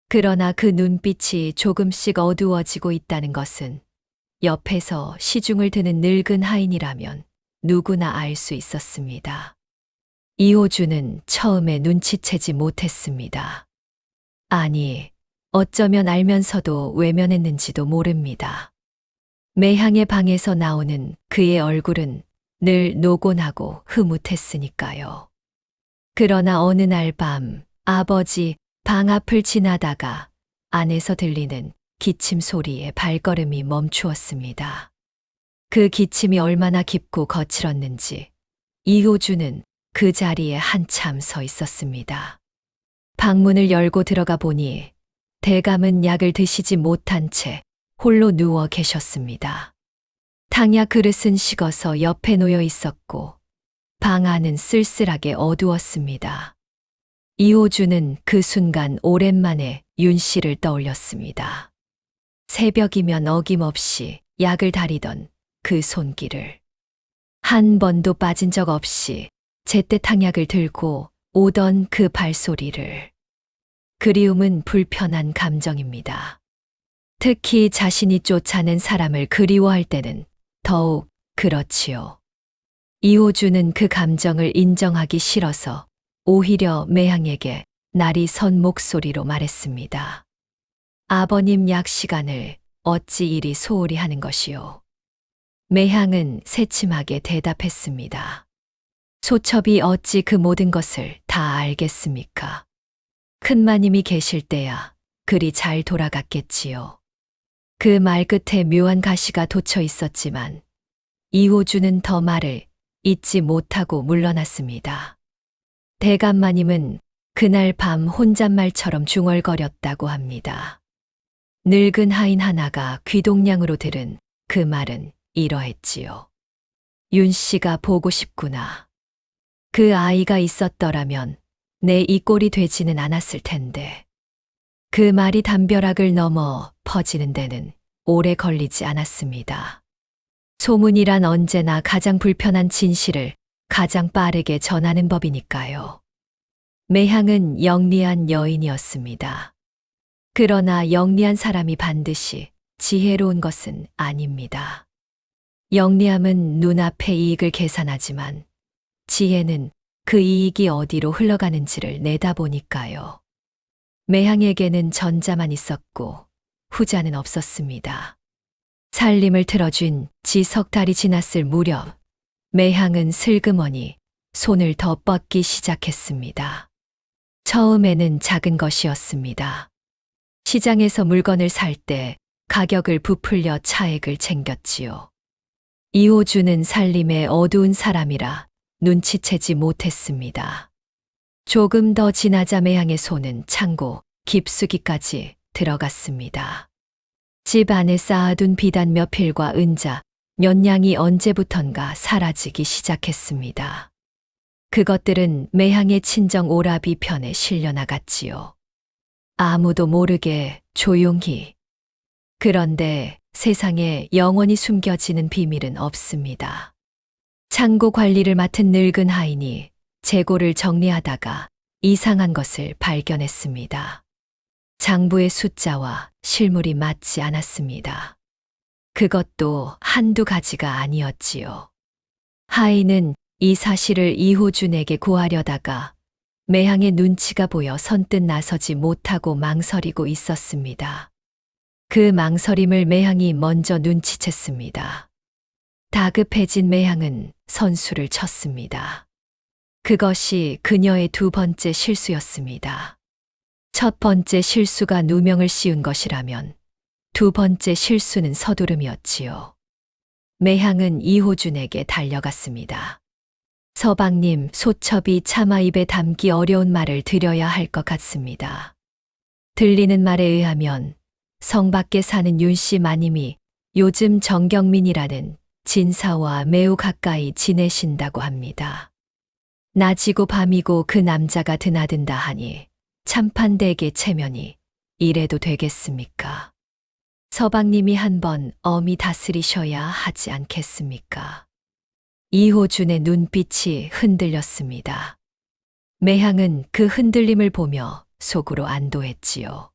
그러나 그 눈빛이 조금씩 어두워지고 있다는 것은 옆에서 시중을 드는 늙은 하인이라면 누구나 알 수 있었습니다. 이호주는 처음에 눈치채지 못했습니다. 아니, 어쩌면 알면서도 외면했는지도 모릅니다. 매향의 방에서 나오는 그의 얼굴은 늘 노곤하고 흐뭇했으니까요. 그러나 어느 날 밤 아버지 방 앞을 지나다가 안에서 들리는 기침 소리에 발걸음이 멈추었습니다. 그 기침이 얼마나 깊고 거칠었는지 이호주는 그 자리에 한참 서 있었습니다. 방문을 열고 들어가 보니 대감은 약을 드시지 못한 채 홀로 누워 계셨습니다. 탕약 그릇은 식어서 옆에 놓여 있었고 방 안은 쓸쓸하게 어두웠습니다. 이호주는 그 순간 오랜만에 윤 씨를 떠올렸습니다. 새벽이면 어김없이 약을 다리던 그 손길을. 한 번도 빠진 적 없이 제때 탕약을 들고 오던 그 발소리를. 그리움은 불편한 감정입니다. 특히 자신이 쫓아낸 사람을 그리워할 때는 더욱 그렇지요. 이호주는 그 감정을 인정하기 싫어서 오히려 매향에게 날이 선 목소리로 말했습니다. 아버님 약 시간을 어찌 이리 소홀히 하는 것이요. 매향은 새침하게 대답했습니다. 소첩이 어찌 그 모든 것을 다 알겠습니까? 큰마님이 계실 때야 그리 잘 돌아갔겠지요. 그 말 끝에 묘한 가시가 돋쳐 있었지만 이호주는 더 말을 잇지 못하고 물러났습니다. 대감마님은 그날 밤 혼잣말처럼 중얼거렸다고 합니다. 늙은 하인 하나가 귀동냥으로 들은 그 말은 이러했지요. 윤 씨가 보고 싶구나. 그 아이가 있었더라면 내 이 꼴이 되지는 않았을 텐데. 그 말이 담벼락을 넘어 퍼지는 데는 오래 걸리지 않았습니다. 소문이란 언제나 가장 불편한 진실을 가장 빠르게 전하는 법이니까요. 매향은 영리한 여인이었습니다. 그러나 영리한 사람이 반드시 지혜로운 것은 아닙니다. 영리함은 눈앞의 이익을 계산하지만 지혜는 그 이익이 어디로 흘러가는지를 내다보니까요. 매향에게는 전자만 있었고 후자는 없었습니다. 살림을 틀어준 지 석 달이 지났을 무렵 매향은 슬그머니 손을 더 뻗기 시작했습니다. 처음에는 작은 것이었습니다. 시장에서 물건을 살 때 가격을 부풀려 차액을 챙겼지요. 이호주는 살림에 어두운 사람이라 눈치채지 못했습니다. 조금 더 지나자 매향의 손은 창고 깊숙이까지 들어갔습니다. 집 안에 쌓아둔 비단 몇 필과 은자, 몇 양이 언제부턴가 사라지기 시작했습니다. 그것들은 매향의 친정 오라비 편에 실려나갔지요. 아무도 모르게 조용히. 그런데 세상에 영원히 숨겨지는 비밀은 없습니다. 창고 관리를 맡은 늙은 하인이 재고를 정리하다가 이상한 것을 발견했습니다. 장부의 숫자와 실물이 맞지 않았습니다. 그것도 한두 가지가 아니었지요. 하인은 이 사실을 이호준에게 고하려다가 매향의 눈치가 보여 선뜻 나서지 못하고 망설이고 있었습니다. 그 망설임을 매향이 먼저 눈치챘습니다. 다급해진 매향은 선수를 쳤습니다. 그것이 그녀의 두 번째 실수였습니다. 첫 번째 실수가 누명을 씌운 것이라면 두 번째 실수는 서두름이었지요. 매향은 이호준에게 달려갔습니다. 서방님, 소첩이 차마 입에 담기 어려운 말을 드려야 할 것 같습니다. 들리는 말에 의하면 성 밖에 사는 윤씨 마님이 요즘 정경민이라는 진사와 매우 가까이 지내신다고 합니다. 낮이고 밤이고 그 남자가 드나든다 하니 참판대게 체면이 이래도 되겠습니까? 서방님이 한번 엄히 다스리셔야 하지 않겠습니까? 이호준의 눈빛이 흔들렸습니다. 매향은 그 흔들림을 보며 속으로 안도했지요.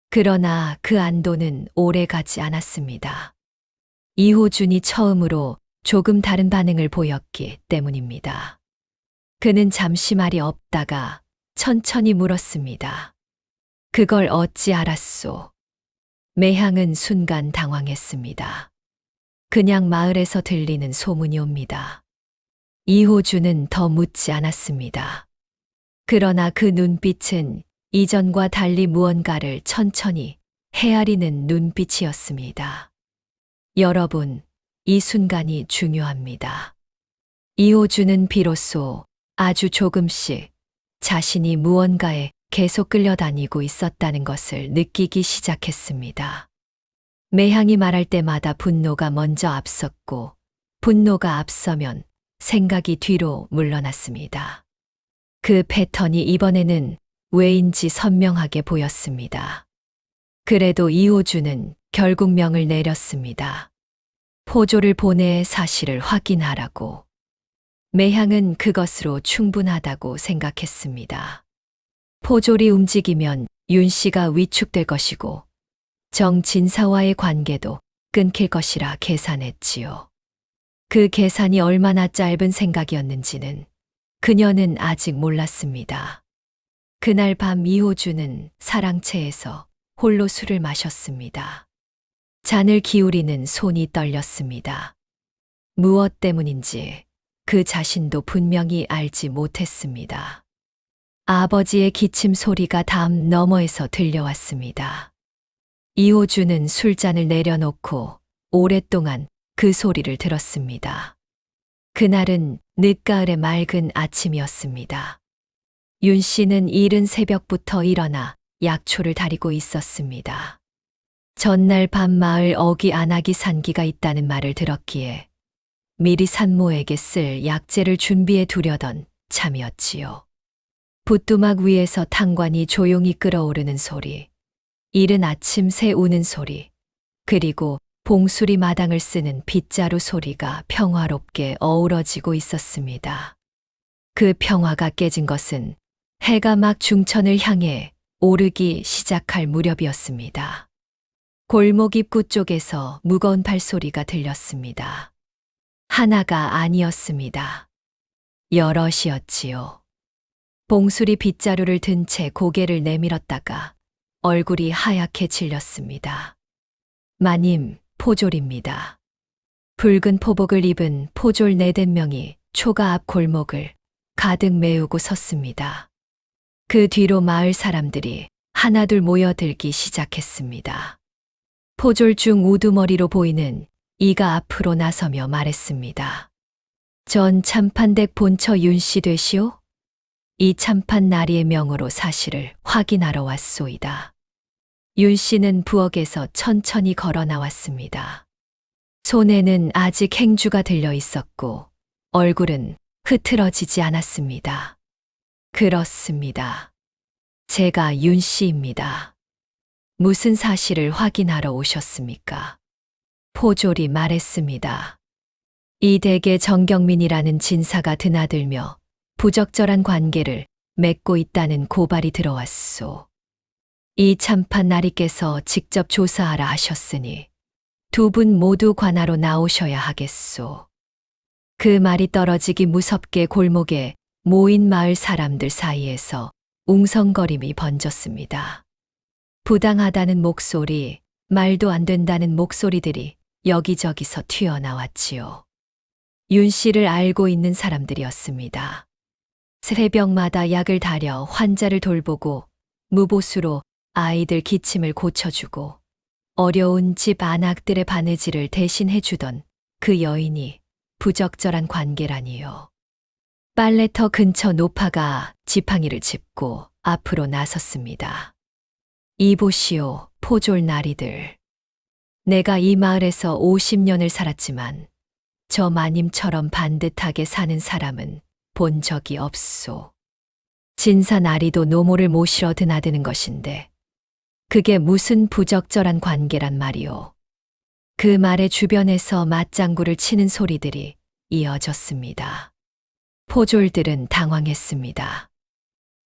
그러나 그 안도는 오래 가지 않았습니다. 이호준이 처음으로 조금 다른 반응을 보였기 때문입니다. 그는 잠시 말이 없다가 천천히 물었습니다. 그걸 어찌 알았소? 매향은 순간 당황했습니다. 그냥 마을에서 들리는 소문이옵니다. 이호준은 더 묻지 않았습니다. 그러나 그 눈빛은 이전과 달리 무언가를 천천히 헤아리는 눈빛이었습니다. 여러분, 이 순간이 중요합니다. 이호준은 비로소 아주 조금씩 자신이 무언가에 계속 끌려다니고 있었다는 것을 느끼기 시작했습니다. 매향이 말할 때마다 분노가 먼저 앞섰고 분노가 앞서면 생각이 뒤로 물러났습니다. 그 패턴이 이번에는 왜인지 선명하게 보였습니다. 그래도 이호준은 결국 명을 내렸습니다. 포조를 보내 사실을 확인하라고. 매향은 그것으로 충분하다고 생각했습니다. 포졸이 움직이면 윤 씨가 위축될 것이고 정진사와의 관계도 끊길 것이라 계산했지요. 그 계산이 얼마나 짧은 생각이었는지는 그녀는 아직 몰랐습니다. 그날 밤 이호준은 사랑채에서 홀로 술을 마셨습니다. 잔을 기울이는 손이 떨렸습니다. 무엇 때문인지 그 자신도 분명히 알지 못했습니다. 아버지의 기침 소리가 담 너머에서 들려왔습니다. 이호준은 술잔을 내려놓고 오랫동안 그 소리를 들었습니다. 그날은 늦가을의 맑은 아침이었습니다. 윤 씨는 이른 새벽부터 일어나 약초를 다리고 있었습니다. 전날 밤 마을 어귀 안하기 산기가 있다는 말을 들었기에 미리 산모에게 쓸 약재를 준비해 두려던 참이었지요. 붓두막 위에서 탕관이 조용히 끓어오르는 소리, 이른 아침 새 우는 소리, 그리고 봉수리 마당을 쓰는 빗자루 소리가 평화롭게 어우러지고 있었습니다. 그 평화가 깨진 것은 해가 막 중천을 향해 오르기 시작할 무렵이었습니다. 골목 입구 쪽에서 무거운 발소리가 들렸습니다. 하나가 아니었습니다. 여럿이었지요. 봉수리 빗자루를 든 채 고개를 내밀었다가 얼굴이 하얗게 질렸습니다. 마님, 포졸입니다. 붉은 포복을 입은 포졸 4~5명이 초가 앞 골목을 가득 메우고 섰습니다. 그 뒤로 마을 사람들이 하나둘 모여들기 시작했습니다. 포졸 중 우두머리로 보이는 이가 앞으로 나서며 말했습니다. 전 참판댁 본처 윤씨 되시오? 이 참판 나리의 명으로 사실을 확인하러 왔소이다. 윤 씨는 부엌에서 천천히 걸어 나왔습니다. 손에는 아직 행주가 들려 있었고 얼굴은 흐트러지지 않았습니다. 그렇습니다. 제가 윤 씨입니다. 무슨 사실을 확인하러 오셨습니까? 포졸이 말했습니다. 이 댁에 정경민이라는 진사가 드나들며 부적절한 관계를 맺고 있다는 고발이 들어왔소. 이 참판 나리께서 직접 조사하라 하셨으니 두 분 모두 관하로 나오셔야 하겠소. 그 말이 떨어지기 무섭게 골목에 모인 마을 사람들 사이에서 웅성거림이 번졌습니다. 부당하다는 목소리, 말도 안 된다는 목소리들이 여기저기서 튀어나왔지요. 윤 씨를 알고 있는 사람들이었습니다. 새벽마다 약을 다려 환자를 돌보고 무보수로 아이들 기침을 고쳐주고 어려운 집 안악들의 바느질을 대신해주던 그 여인이 부적절한 관계라니요. 빨래터 근처 노파가 지팡이를 짚고 앞으로 나섰습니다. 이보시오, 포졸 나리들. 내가 이 마을에서 50년을 살았지만 저 마님처럼 반듯하게 사는 사람은 본 적이 없소. 진사 나리도 노모를 모시러 드나드는 것인데 그게 무슨 부적절한 관계란 말이오. 그 말에 주변에서 맞장구를 치는 소리들이 이어졌습니다. 포졸들은 당황했습니다.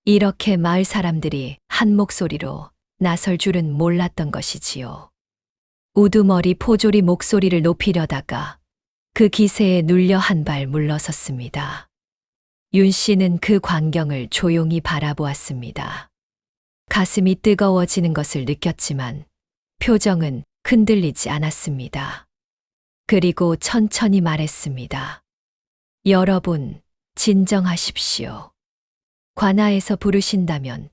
이렇게 마을 사람들이 한 목소리로 나설 줄은 몰랐던 것이지요. 우두머리 포졸이 목소리를 높이려다가 그 기세에 눌려 한 발 물러섰습니다. 윤 씨는 그 광경을 조용히 바라보았습니다. 가슴이 뜨거워지는 것을 느꼈지만 표정은 흔들리지 않았습니다. 그리고 천천히 말했습니다. 여러분, 진정하십시오. 관아에서 부르신다면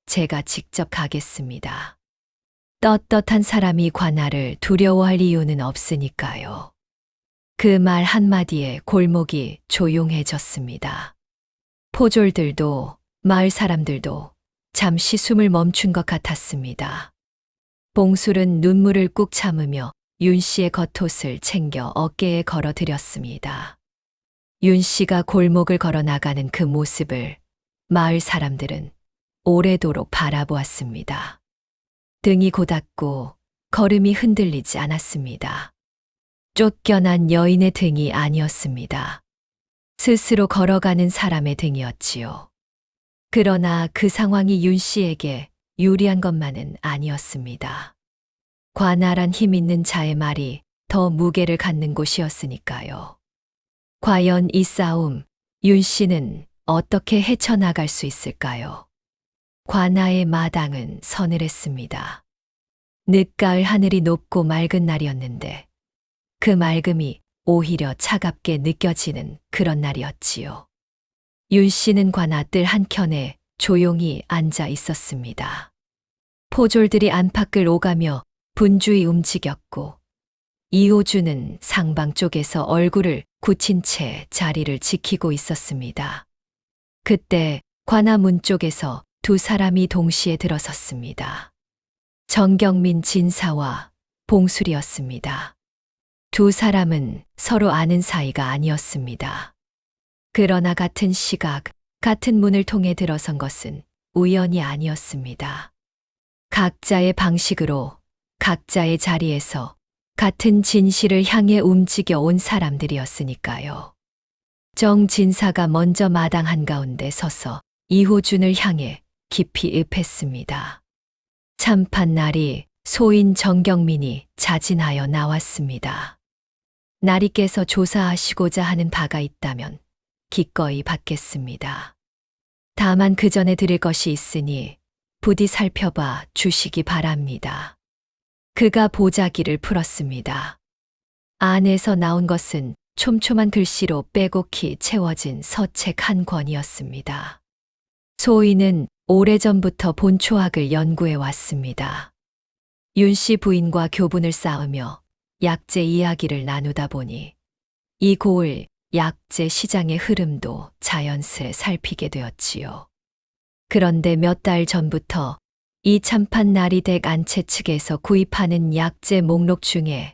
제가 직접 가겠습니다. 떳떳한 사람이 관아를 두려워할 이유는 없으니까요. 그 말 한마디에 골목이 조용해졌습니다. 포졸들도 마을 사람들도 잠시 숨을 멈춘 것 같았습니다. 봉술은 눈물을 꾹 참으며 윤 씨의 겉옷을 챙겨 어깨에 걸어드렸습니다. 윤 씨가 골목을 걸어 나가는 그 모습을 마을 사람들은 오래도록 바라보았습니다. 등이 고닫고 걸음이 흔들리지 않았습니다. 쫓겨난 여인의 등이 아니었습니다. 스스로 걸어가는 사람의 등이었지요. 그러나 그 상황이 윤 씨에게 유리한 것만은 아니었습니다. 관아란 힘 있는 자의 말이 더 무게를 갖는 곳이었으니까요. 과연 이 싸움, 윤 씨는 어떻게 헤쳐나갈 수 있을까요? 관아의 마당은 서늘했습니다. 늦가을 하늘이 높고 맑은 날이었는데 그 맑음이 오히려 차갑게 느껴지는 그런 날이었지요. 윤 씨는 관아 뜰 한켠에 조용히 앉아 있었습니다. 포졸들이 안팎을 오가며 분주히 움직였고 이호주는 상방 쪽에서 얼굴을 굳힌 채 자리를 지키고 있었습니다. 그때 관아 문 쪽에서 두 사람이 동시에 들어섰습니다. 정경민 진사와 봉술이었습니다. 두 사람은 서로 아는 사이가 아니었습니다. 그러나 같은 시각, 같은 문을 통해 들어선 것은 우연이 아니었습니다. 각자의 방식으로 각자의 자리에서 같은 진실을 향해 움직여 온 사람들이었으니까요. 정진사가 먼저 마당 한가운데 서서 이호준을 향해 깊이 읍했습니다. 참판 날이 소인 정경민이 자진하여 나왔습니다. 나리께서 조사하시고자 하는 바가 있다면 기꺼이 받겠습니다. 다만 그 전에 드릴 것이 있으니 부디 살펴봐 주시기 바랍니다. 그가 보자기를 풀었습니다. 안에서 나온 것은 촘촘한 글씨로 빼곡히 채워진 서책 한 권이었습니다. 소인은 오래전부터 본초학을 연구해 왔습니다. 윤 씨 부인과 교분을 쌓으며 약재 이야기를 나누다 보니 이 고을 약재 시장의 흐름도 자연스레 살피게 되었지요. 그런데 몇 달 전부터 이 참판 나리댁 안채 측에서 구입하는 약재 목록 중에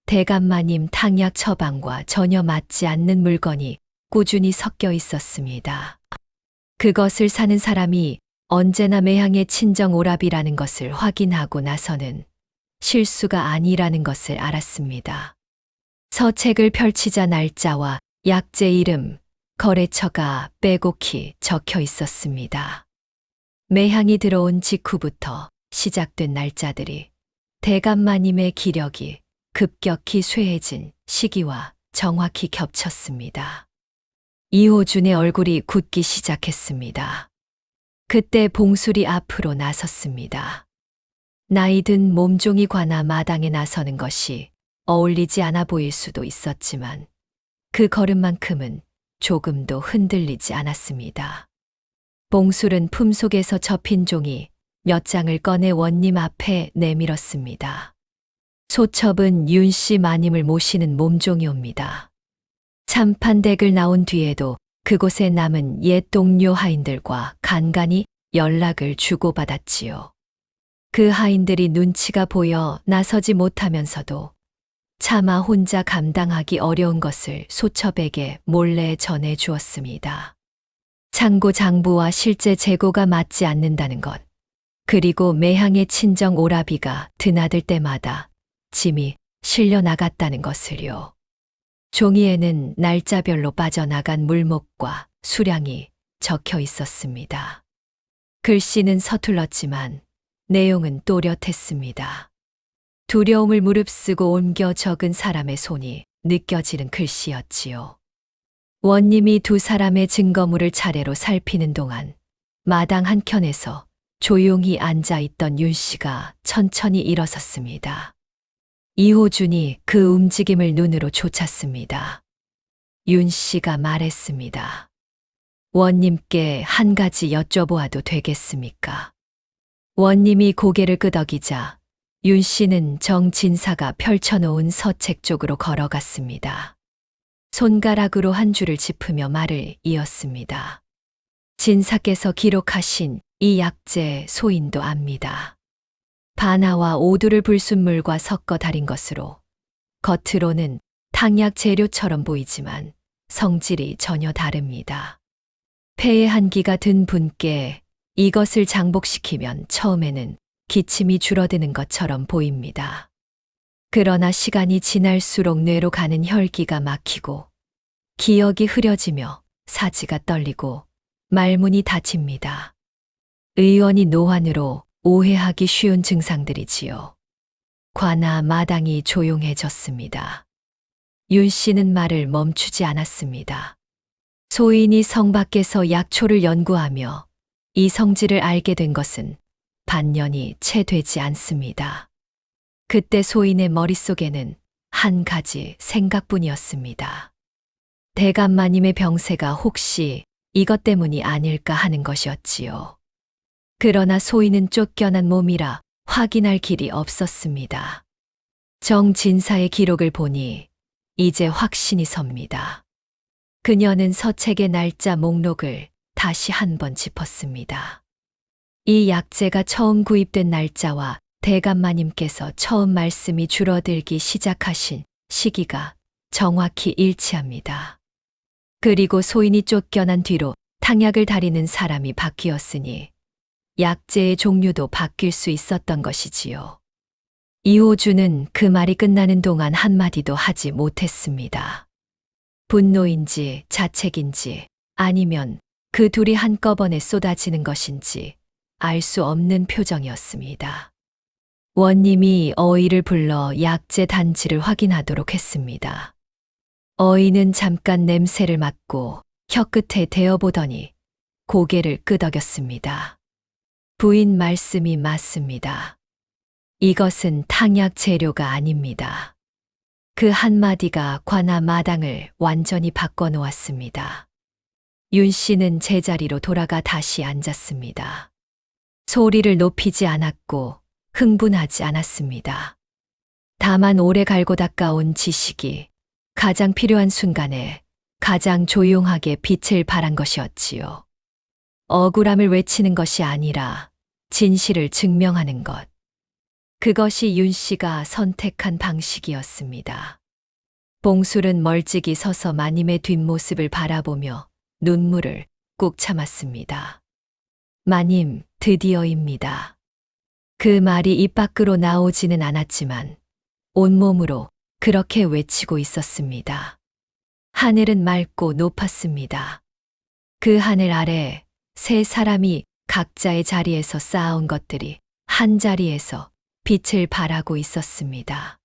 대감마님 탕약 처방과 전혀 맞지 않는 물건이 꾸준히 섞여 있었습니다. 그것을 사는 사람이 언제나 매향의 친정 오랍이라는 것을 확인하고 나서는 실수가 아니라는 것을 알았습니다. 서책을 펼치자 날짜와 약재 이름, 거래처가 빼곡히 적혀 있었습니다. 매향이 들어온 직후부터 시작된 날짜들이 대감마님의 기력이 급격히 쇠해진 시기와 정확히 겹쳤습니다. 이호준의 얼굴이 굳기 시작했습니다. 그때 봉술이 앞으로 나섰습니다. 나이든 몸종이 관아 마당에 나서는 것이 어울리지 않아 보일 수도 있었지만 그 걸음만큼은 조금도 흔들리지 않았습니다. 봉술은 품속에서 접힌 종이 몇 장을 꺼내 원님 앞에 내밀었습니다. 소첩은 윤 씨 마님을 모시는 몸종이옵니다. 참판댁을 나온 뒤에도 그곳에 남은 옛 동료 하인들과 간간히 연락을 주고받았지요. 그 하인들이 눈치가 보여 나서지 못하면서도 차마 혼자 감당하기 어려운 것을 소첩에게 몰래 전해 주었습니다. 창고 장부와 실제 재고가 맞지 않는다는 것, 그리고 매향의 친정 오라비가 드나들 때마다 짐이 실려 나갔다는 것을요. 종이에는 날짜별로 빠져나간 물목과 수량이 적혀 있었습니다. 글씨는 서툴렀지만 내용은 또렷했습니다. 두려움을 무릅쓰고 옮겨 적은 사람의 손이 느껴지는 글씨였지요. 원님이 두 사람의 증거물을 차례로 살피는 동안 마당 한켠에서 조용히 앉아있던 윤 씨가 천천히 일어섰습니다. 이호준이 그 움직임을 눈으로 쫓았습니다. 윤 씨가 말했습니다. 원님께 한 가지 여쭤보아도 되겠습니까? 원님이 고개를 끄덕이자 윤 씨는 정진사가 펼쳐놓은 서책 쪽으로 걸어갔습니다. 손가락으로 한 줄을 짚으며 말을 이었습니다. 진사께서 기록하신 이 약재 소인도 압니다. 바나와 오두를 불순물과 섞어 달인 것으로 겉으로는 탕약 재료처럼 보이지만 성질이 전혀 다릅니다. 폐에 한기가 든 분께 이것을 장복시키면 처음에는 기침이 줄어드는 것처럼 보입니다. 그러나 시간이 지날수록 뇌로 가는 혈기가 막히고 기억이 흐려지며 사지가 떨리고 말문이 닫힙니다. 의원이 노환으로 오해하기 쉬운 증상들이지요. 관아 마당이 조용해졌습니다. 윤 씨는 말을 멈추지 않았습니다. 소인이 성 밖에서 약초를 연구하며 이 성질을 알게 된 것은 반년이 채 되지 않습니다. 그때 소인의 머릿속에는 한 가지 생각뿐이었습니다. 대감마님의 병세가 혹시 이것 때문이 아닐까 하는 것이었지요. 그러나 소인은 쫓겨난 몸이라 확인할 길이 없었습니다. 정진사의 기록을 보니 이제 확신이 섭니다. 그녀는 서책의 날짜 목록을 다시 한번 짚었습니다. 이 약재가 처음 구입된 날짜와 대감마님께서 처음 말씀이 줄어들기 시작하신 시기가 정확히 일치합니다. 그리고 소인이 쫓겨난 뒤로 탕약을 다리는 사람이 바뀌었으니 약재의 종류도 바뀔 수 있었던 것이지요. 이호주는 그 말이 끝나는 동안 한마디도 하지 못했습니다. 분노인지 자책인지 아니면 그 둘이 한꺼번에 쏟아지는 것인지 알 수 없는 표정이었습니다. 원님이 어의를 불러 약재 단지를 확인하도록 했습니다. 어의는 잠깐 냄새를 맡고 혀끝에 대어보더니 고개를 끄덕였습니다. 부인 말씀이 맞습니다. 이것은 탕약 재료가 아닙니다. 그 한마디가 관아 마당을 완전히 바꿔놓았습니다. 윤 씨는 제자리로 돌아가 다시 앉았습니다. 소리를 높이지 않았고 흥분하지 않았습니다. 다만 오래 갈고 닦아온 지식이 가장 필요한 순간에 가장 조용하게 빛을 발한 것이었지요. 억울함을 외치는 것이 아니라 진실을 증명하는 것. 그것이 윤 씨가 선택한 방식이었습니다. 봉술은 멀찍이 서서 마님의 뒷모습을 바라보며 눈물을 꾹 참았습니다. 마님, 드디어입니다. 그 말이 입 밖으로 나오지는 않았지만 온몸으로 그렇게 외치고 있었습니다. 하늘은 맑고 높았습니다. 그 하늘 아래 세 사람이 각자의 자리에서 쌓아온 것들이 한 자리에서 빛을 발하고 있었습니다.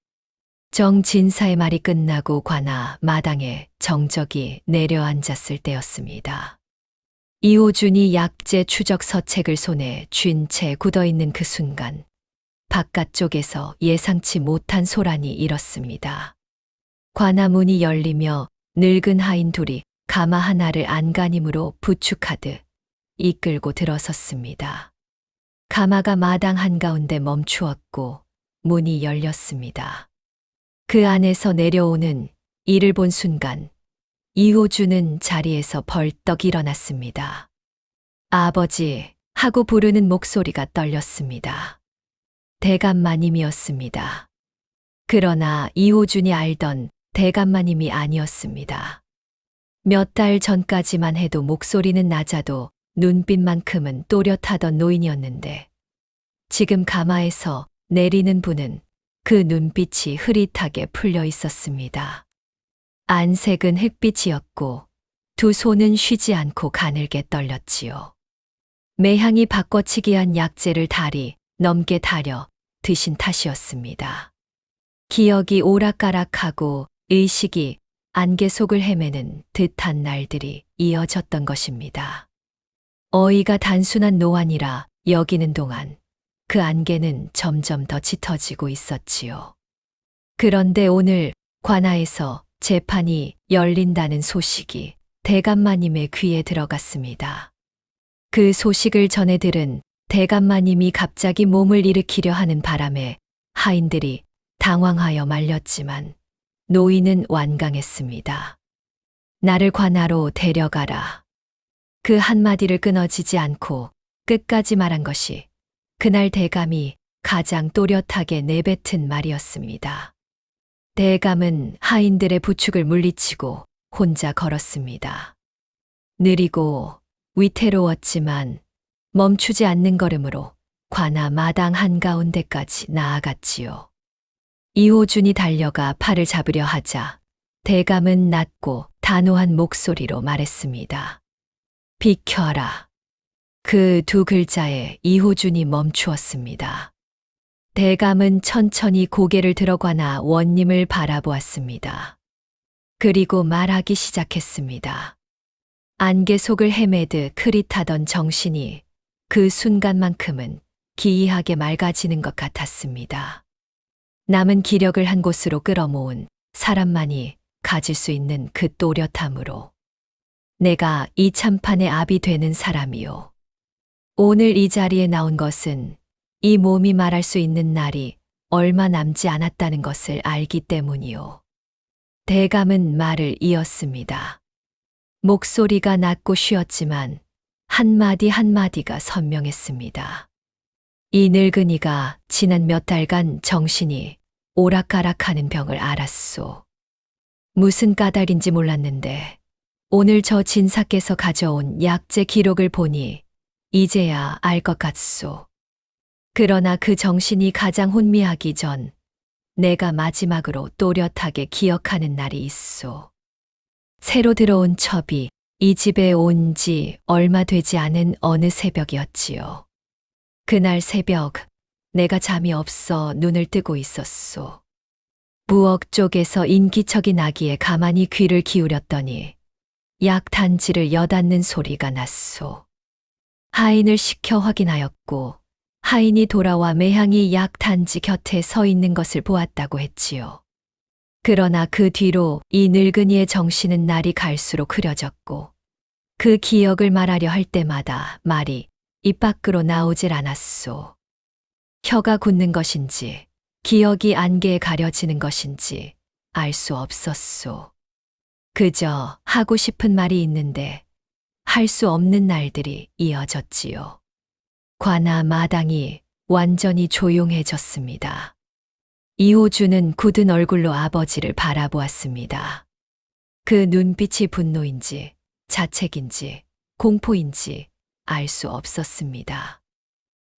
정진사의 말이 끝나고 관아 마당에 정적이 내려앉았을 때였습니다. 이호준이 약재 추적 서책을 손에 쥔 채 굳어있는 그 순간 바깥쪽에서 예상치 못한 소란이 일었습니다. 관아 문이 열리며 늙은 하인 둘이 가마 하나를 안간힘으로 부축하듯 이끌고 들어섰습니다. 가마가 마당 한가운데 멈추었고 문이 열렸습니다. 그 안에서 내려오는 이를 본 순간 이호준은 자리에서 벌떡 일어났습니다. 아버지 하고 부르는 목소리가 떨렸습니다. 대감마님이었습니다. 그러나 이호준이 알던 대감마님이 아니었습니다. 몇 달 전까지만 해도 목소리는 낮아도 눈빛만큼은 또렷하던 노인이었는데 지금 가마에서 내리는 분은 그 눈빛이 흐릿하게 풀려 있었습니다. 안색은 흑빛이었고 두 손은 쉬지 않고 가늘게 떨렸지요. 매향이 바꿔치기한 약재를 다리 넘게 다려 드신 탓이었습니다. 기억이 오락가락하고 의식이 안개 속을 헤매는 듯한 날들이 이어졌던 것입니다. 어이가 단순한 노안이라 여기는 동안 그 안개는 점점 더 짙어지고 있었지요. 그런데 오늘 관아에서 재판이 열린다는 소식이 대감마님의 귀에 들어갔습니다. 그 소식을 전해 들은 대감마님이 갑자기 몸을 일으키려 하는 바람에 하인들이 당황하여 말렸지만 노인은 완강했습니다. 나를 관아로 데려가라. 그 한마디를 끊어지지 않고 끝까지 말한 것이 그날 대감이 가장 또렷하게 내뱉은 말이었습니다. 대감은 하인들의 부축을 물리치고 혼자 걸었습니다. 느리고 위태로웠지만 멈추지 않는 걸음으로 관아 마당 한가운데까지 나아갔지요. 이호준이 달려가 팔을 잡으려 하자 대감은 낮고 단호한 목소리로 말했습니다. 비켜라. 그 두 글자에 이호준이 멈추었습니다. 대감은 천천히 고개를 들어 관아 원님을 바라보았습니다. 그리고 말하기 시작했습니다. 안개 속을 헤매듯 흐릿하던 정신이 그 순간만큼은 기이하게 맑아지는 것 같았습니다. 남은 기력을 한 곳으로 끌어모은 사람만이 가질 수 있는 그 또렷함으로 내가 이 참판의 압이 되는 사람이요. 오늘 이 자리에 나온 것은 이 몸이 말할 수 있는 날이 얼마 남지 않았다는 것을 알기 때문이요. 대감은 말을 이었습니다. 목소리가 낮고 쉬었지만 한마디 한마디가 선명했습니다. 이 늙은이가 지난 몇 달간 정신이 오락가락하는 병을 알았소. 무슨 까닭인지 몰랐는데 오늘 저 진사께서 가져온 약재 기록을 보니 이제야 알 것 같소. 그러나 그 정신이 가장 혼미하기 전 내가 마지막으로 또렷하게 기억하는 날이 있소. 새로 들어온 첩이 이 집에 온 지 얼마 되지 않은 어느 새벽이었지요. 그날 새벽 내가 잠이 없어 눈을 뜨고 있었소. 부엌 쪽에서 인기척이 나기에 가만히 귀를 기울였더니 약 단지를 여닫는 소리가 났소. 하인을 시켜 확인하였고 하인이 돌아와 매향이 약 단지 곁에 서 있는 것을 보았다고 했지요. 그러나 그 뒤로 이 늙은이의 정신은 날이 갈수록 흐려졌고 그 기억을 말하려 할 때마다 말이 입 밖으로 나오질 않았소. 혀가 굳는 것인지 기억이 안개에 가려지는 것인지 알 수 없었소. 그저 하고 싶은 말이 있는데 할 수 없는 날들이 이어졌지요. 관아 마당이 완전히 조용해졌습니다. 이호준은 굳은 얼굴로 아버지를 바라보았습니다. 그 눈빛이 분노인지 자책인지 공포인지 알 수 없었습니다.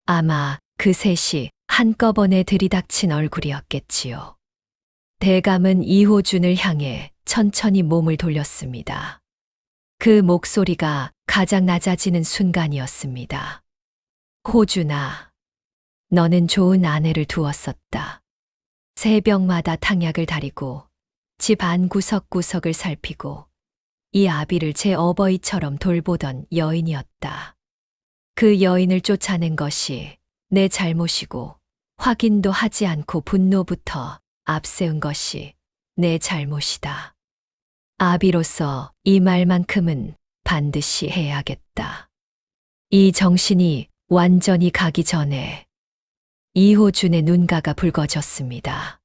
아마 그 셋이 한꺼번에 들이닥친 얼굴이었겠지요. 대감은 이호준을 향해 천천히 몸을 돌렸습니다. 그 목소리가 가장 낮아지는 순간이었습니다. 호준아, 너는 좋은 아내를 두었었다. 새벽마다 탕약을 다리고 집 안 구석구석을 살피고 이 아비를 제 어버이처럼 돌보던 여인이었다. 그 여인을 쫓아낸 것이 내 잘못이고 확인도 하지 않고 분노부터 앞세운 것이 내 잘못이다. 아비로서 이 말만큼은 반드시 해야겠다. 이 정신이 완전히 가기 전에 이호준의 눈가가 붉어졌습니다.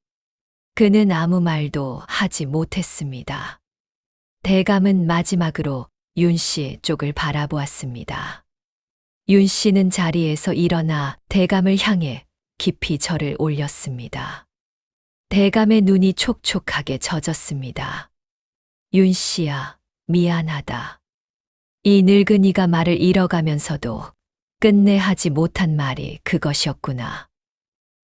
그는 아무 말도 하지 못했습니다. 대감은 마지막으로 윤 씨 쪽을 바라보았습니다. 윤 씨는 자리에서 일어나 대감을 향해 깊이 절을 올렸습니다. 대감의 눈이 촉촉하게 젖었습니다. 윤 씨야, 미안하다. 이 늙은이가 말을 잃어가면서도 끝내 하지 못한 말이 그것이었구나.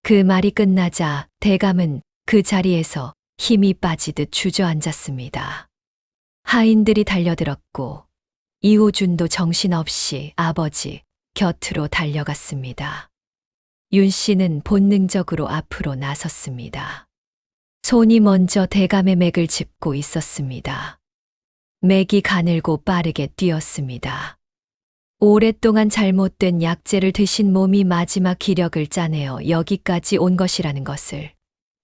그 말이 끝나자 대감은 그 자리에서 힘이 빠지듯 주저앉았습니다. 하인들이 달려들었고 이호준도 정신없이 아버지 곁으로 달려갔습니다. 윤 씨는 본능적으로 앞으로 나섰습니다. 손이 먼저 대감의 맥을 짚고 있었습니다. 맥이 가늘고 빠르게 뛰었습니다. 오랫동안 잘못된 약재를 드신 몸이 마지막 기력을 짜내어 여기까지 온 것이라는 것을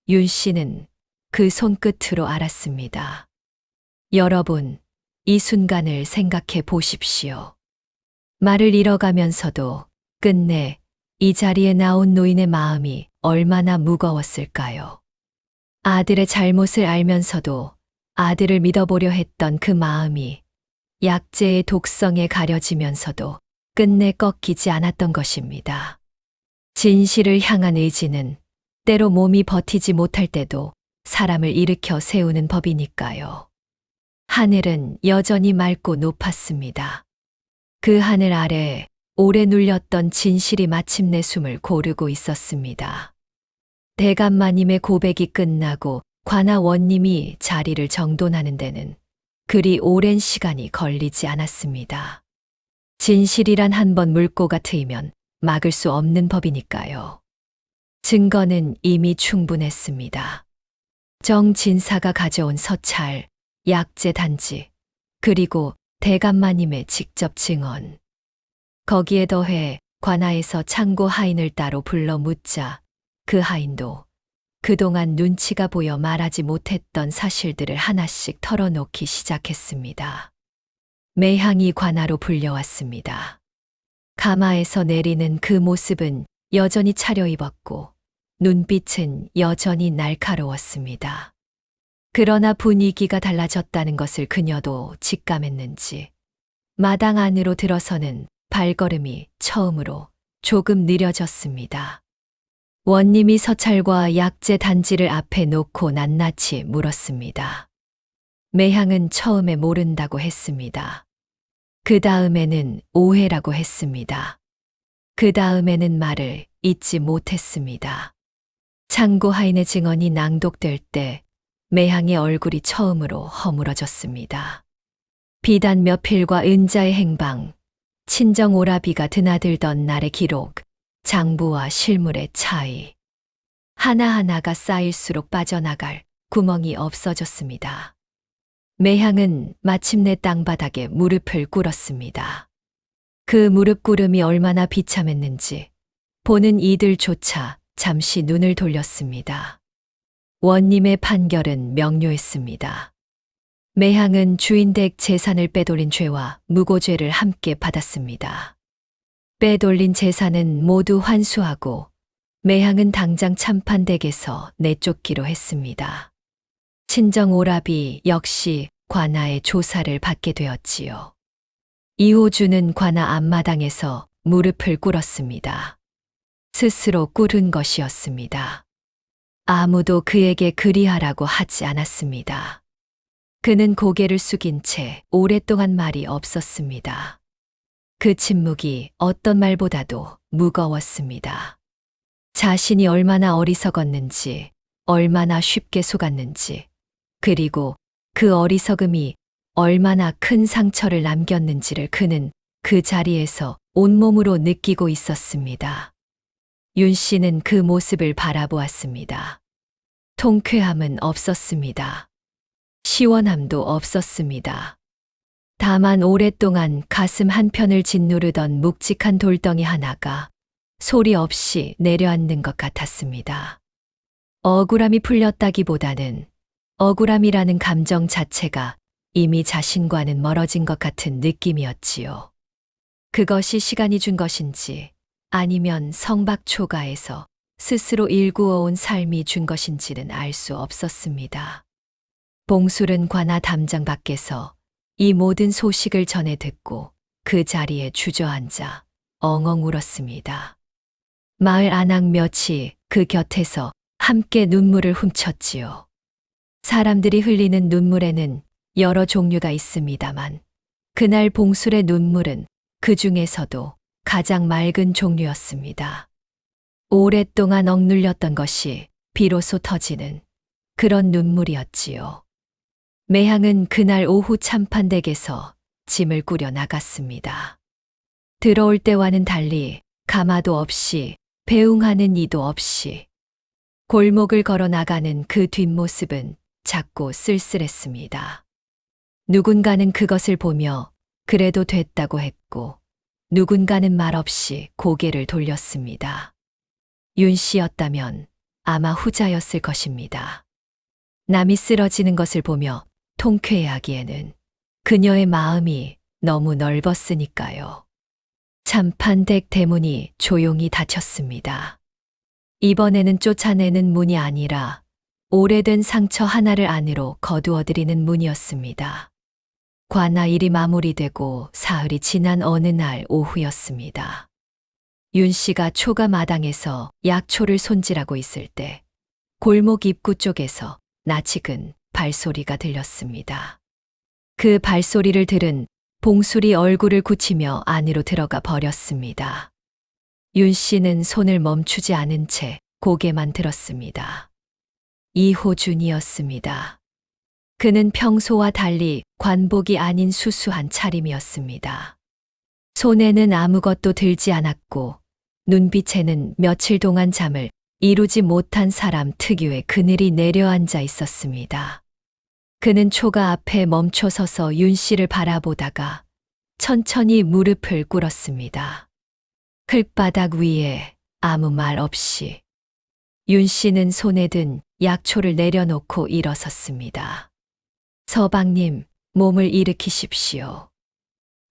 윤 씨는 그 손끝으로 알았습니다. 여러분, 이 순간을 생각해 보십시오. 말을 잃어가면서도 끝내 이 자리에 나온 노인의 마음이 얼마나 무거웠을까요? 아들의 잘못을 알면서도 아들을 믿어보려 했던 그 마음이 약재의 독성에 가려지면서도 끝내 꺾이지 않았던 것입니다. 진실을 향한 의지는 때로 몸이 버티지 못할 때도 사람을 일으켜 세우는 법이니까요. 하늘은 여전히 맑고 높았습니다. 그 하늘 아래 오래 눌렸던 진실이 마침내 숨을 고르고 있었습니다. 대감마님의 고백이 끝나고 관아 원님이 자리를 정돈하는 데는 그리 오랜 시간이 걸리지 않았습니다. 진실이란 한 번 물꼬가 트이면 막을 수 없는 법이니까요. 증거는 이미 충분했습니다. 정진사가 가져온 서찰, 약재 단지, 그리고 대감마님의 직접 증언. 거기에 더해 관아에서 창고 하인을 따로 불러 묻자 그 하인도 그동안 눈치가 보여 말하지 못했던 사실들을 하나씩 털어놓기 시작했습니다. 매향이 관아로 불려왔습니다. 가마에서 내리는 그 모습은 여전히 차려입었고 눈빛은 여전히 날카로웠습니다. 그러나 분위기가 달라졌다는 것을 그녀도 직감했는지 마당 안으로 들어서는 발걸음이 처음으로 조금 느려졌습니다. 원님이 서찰과 약재 단지를 앞에 놓고 낱낱이 물었습니다. 매향은 처음에 모른다고 했습니다. 그 다음에는 오해라고 했습니다. 그 다음에는 말을 잇지 못했습니다. 창고 하인의 증언이 낭독될 때 매향의 얼굴이 처음으로 허물어졌습니다. 비단 몇 필과 은자의 행방, 친정 오라비가 드나들던 날의 기록, 장부와 실물의 차이. 하나하나가 쌓일수록 빠져나갈 구멍이 없어졌습니다. 매향은 마침내 땅바닥에 무릎을 꿇었습니다. 그 무릎 꿇음이 얼마나 비참했는지 보는 이들조차 잠시 눈을 돌렸습니다. 원님의 판결은 명료했습니다. 매향은 주인댁 재산을 빼돌린 죄와 무고죄를 함께 받았습니다. 빼돌린 재산은 모두 환수하고 매향은 당장 참판댁에서 내쫓기로 했습니다. 친정 오라비 역시 관아의 조사를 받게 되었지요. 이호주는 관아 앞마당에서 무릎을 꿇었습니다. 스스로 꿇은 것이었습니다. 아무도 그에게 그리하라고 하지 않았습니다. 그는 고개를 숙인 채 오랫동안 말이 없었습니다. 그 침묵이 어떤 말보다도 무거웠습니다. 자신이 얼마나 어리석었는지, 얼마나 쉽게 속았는지, 그리고 그 어리석음이 얼마나 큰 상처를 남겼는지를 그는 그 자리에서 온몸으로 느끼고 있었습니다. 윤 씨는 그 모습을 바라보았습니다. 통쾌함은 없었습니다. 시원함도 없었습니다. 다만 오랫동안 가슴 한편을 짓누르던 묵직한 돌덩이 하나가 소리 없이 내려앉는 것 같았습니다. 억울함이 풀렸다기보다는 억울함이라는 감정 자체가 이미 자신과는 멀어진 것 같은 느낌이었지요. 그것이 시간이 준 것인지 아니면 성박초가에서 스스로 일구어온 삶이 준 것인지는 알 수 없었습니다. 봉술은 관아 담장 밖에서 이 모든 소식을 전해 듣고 그 자리에 주저앉아 엉엉 울었습니다. 마을 안악 몇이 그 곁에서 함께 눈물을 훔쳤지요. 사람들이 흘리는 눈물에는 여러 종류가 있습니다만 그날 봉술의 눈물은 그 중에서도 가장 맑은 종류였습니다. 오랫동안 억눌렸던 것이 비로소 터지는 그런 눈물이었지요. 매향은 그날 오후 참판댁에서 짐을 꾸려 나갔습니다. 들어올 때와는 달리 가마도 없이 배웅하는 이도 없이 골목을 걸어 나가는 그 뒷모습은 작고 쓸쓸했습니다. 누군가는 그것을 보며 그래도 됐다고 했고 누군가는 말없이 고개를 돌렸습니다. 윤 씨였다면 아마 후자였을 것입니다. 남이 쓰러지는 것을 보며 통쾌해하기에는 그녀의 마음이 너무 넓었으니까요. 참판댁 대문이 조용히 닫혔습니다. 이번에는 쫓아내는 문이 아니라 오래된 상처 하나를 안으로 거두어들이는 문이었습니다. 관아 일이 마무리되고 사흘이 지난 어느 날 오후였습니다. 윤 씨가 초가 마당에서 약초를 손질하고 있을 때 골목 입구 쪽에서 낯익은 발소리가 들렸습니다. 그 발소리를 들은 봉술이 얼굴을 굳히며 안으로 들어가 버렸습니다. 윤 씨는 손을 멈추지 않은 채 고개만 들었습니다. 이호준이었습니다. 그는 평소와 달리 관복이 아닌 수수한 차림이었습니다. 손에는 아무것도 들지 않았고 눈빛에는 며칠 동안 잠을 이루지 못한 사람 특유의 그늘이 내려앉아 있었습니다. 그는 초가 앞에 멈춰서서 윤 씨를 바라보다가 천천히 무릎을 꿇었습니다. 클바닥 위에 아무 말 없이 윤 씨는 손에 든 약초를 내려놓고 일어섰습니다. 서방님, 몸을 일으키십시오.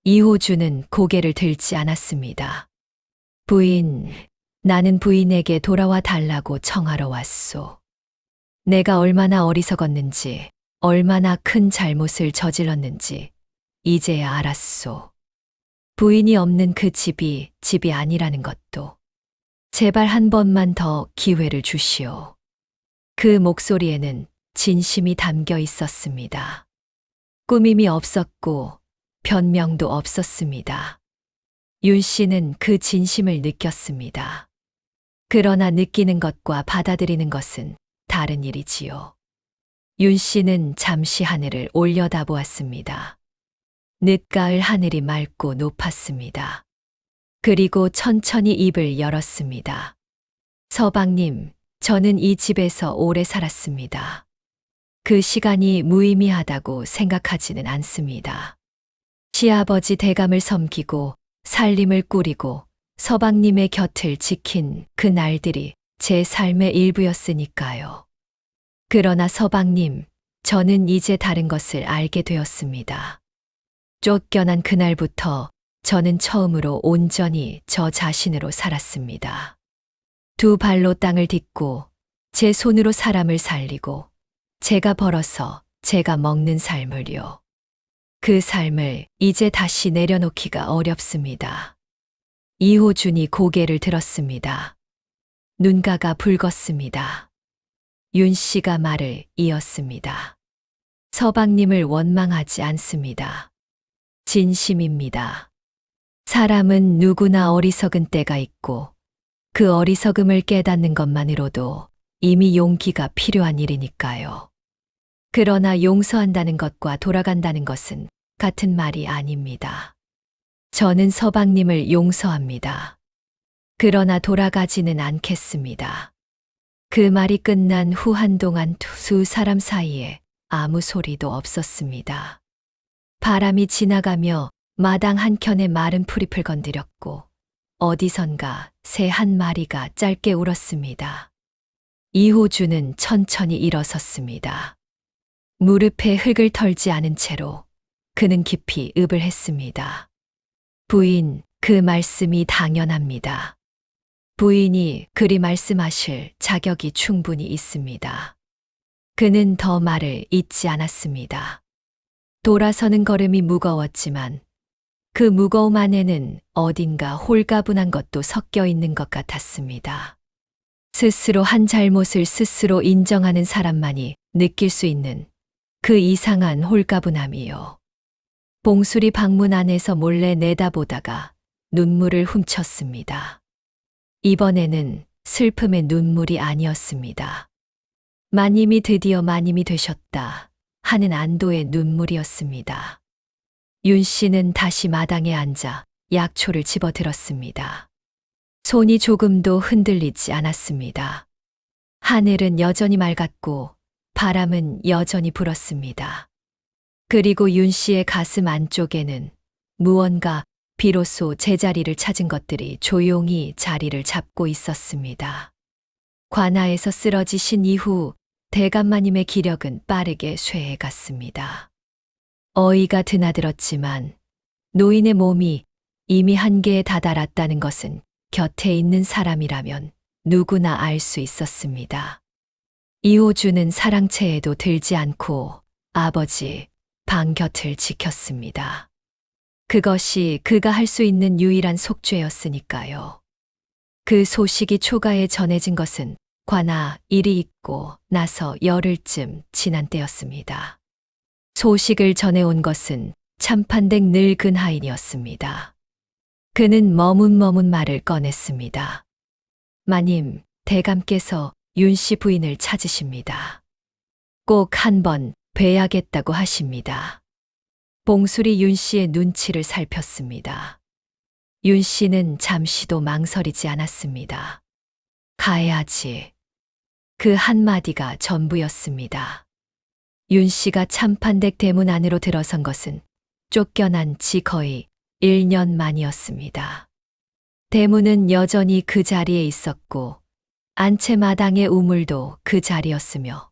이호준은 고개를 들지 않았습니다. 부인, 나는 부인에게 돌아와 달라고 청하러 왔소. 내가 얼마나 어리석었는지, 얼마나 큰 잘못을 저질렀는지 이제야 알았소. 부인이 없는 그 집이 집이 아니라는 것도. 제발 한 번만 더 기회를 주시오. 그 목소리에는 진심이 담겨 있었습니다. 꾸밈이 없었고 변명도 없었습니다. 윤 씨는 그 진심을 느꼈습니다. 그러나 느끼는 것과 받아들이는 것은 다른 일이지요. 윤 씨는 잠시 하늘을 올려다보았습니다. 늦가을 하늘이 맑고 높았습니다. 그리고 천천히 입을 열었습니다. 서방님, 저는 이 집에서 오래 살았습니다. 그 시간이 무의미하다고 생각하지는 않습니다. 시아버지 대감을 섬기고 살림을 꾸리고 서방님의 곁을 지킨 그 날들이 제 삶의 일부였으니까요. 그러나 서방님, 저는 이제 다른 것을 알게 되었습니다. 쫓겨난 그날부터 저는 처음으로 온전히 저 자신으로 살았습니다. 두 발로 땅을 딛고 제 손으로 사람을 살리고 제가 벌어서 제가 먹는 삶을요. 그 삶을 이제 다시 내려놓기가 어렵습니다. 이호준이 고개를 들었습니다. 눈가가 붉었습니다. 윤 씨가 말을 이었습니다. 서방님을 원망하지 않습니다. 진심입니다. 사람은 누구나 어리석은 때가 있고 그 어리석음을 깨닫는 것만으로도 이미 용기가 필요한 일이니까요. 그러나 용서한다는 것과 돌아간다는 것은 같은 말이 아닙니다. 저는 서방님을 용서합니다. 그러나 돌아가지는 않겠습니다. 그 말이 끝난 후 한동안 두 사람 사이에 아무 소리도 없었습니다. 바람이 지나가며 마당 한켠에 마른 풀잎을 건드렸고 어디선가 새 한 마리가 짧게 울었습니다. 이호준은 천천히 일어섰습니다. 무릎에 흙을 털지 않은 채로 그는 깊이 읍을 했습니다. 부인, 그 말씀이 당연합니다. 부인이 그리 말씀하실 자격이 충분히 있습니다. 그는 더 말을 잇지 않았습니다. 돌아서는 걸음이 무거웠지만 그 무거움 안에는 어딘가 홀가분한 것도 섞여 있는 것 같았습니다. 스스로 한 잘못을 스스로 인정하는 사람만이 느낄 수 있는 그 이상한 홀가분함이요. 봉수리 방문 안에서 몰래 내다보다가 눈물을 훔쳤습니다. 이번에는 슬픔의 눈물이 아니었습니다. 마님이 드디어 마님이 되셨다 하는 안도의 눈물이었습니다. 윤 씨는 다시 마당에 앉아 약초를 집어들었습니다. 손이 조금도 흔들리지 않았습니다. 하늘은 여전히 맑았고 바람은 여전히 불었습니다. 그리고 윤 씨의 가슴 안쪽에는 무언가 비로소 제자리를 찾은 것들이 조용히 자리를 잡고 있었습니다. 관아에서 쓰러지신 이후 대감마님의 기력은 빠르게 쇠해갔습니다. 어이가 드나들었지만 노인의 몸이 이미 한계에 다다랐다는 것은 곁에 있는 사람이라면 누구나 알 수 있었습니다. 이호주는 사랑채에도 들지 않고 아버지 방 곁을 지켰습니다. 그것이 그가 할 수 있는 유일한 속죄였으니까요. 그 소식이 초가에 전해진 것은 관아 일이 있고 나서 열흘쯤 지난 때였습니다. 소식을 전해온 것은 참판댁 늙은 하인이었습니다. 그는 머문머문 말을 꺼냈습니다. 마님, 대감께서 윤 씨 부인을 찾으십니다. 꼭 한번 뵈야겠다고 하십니다. 봉수리 윤 씨의 눈치를 살폈습니다. 윤 씨는 잠시도 망설이지 않았습니다. 가야지. 그 한마디가 전부였습니다. 윤 씨가 참판댁 대문 안으로 들어선 것은 쫓겨난 지 거의 1년 만이었습니다. 대문은 여전히 그 자리에 있었고 안채마당의 우물도 그 자리였으며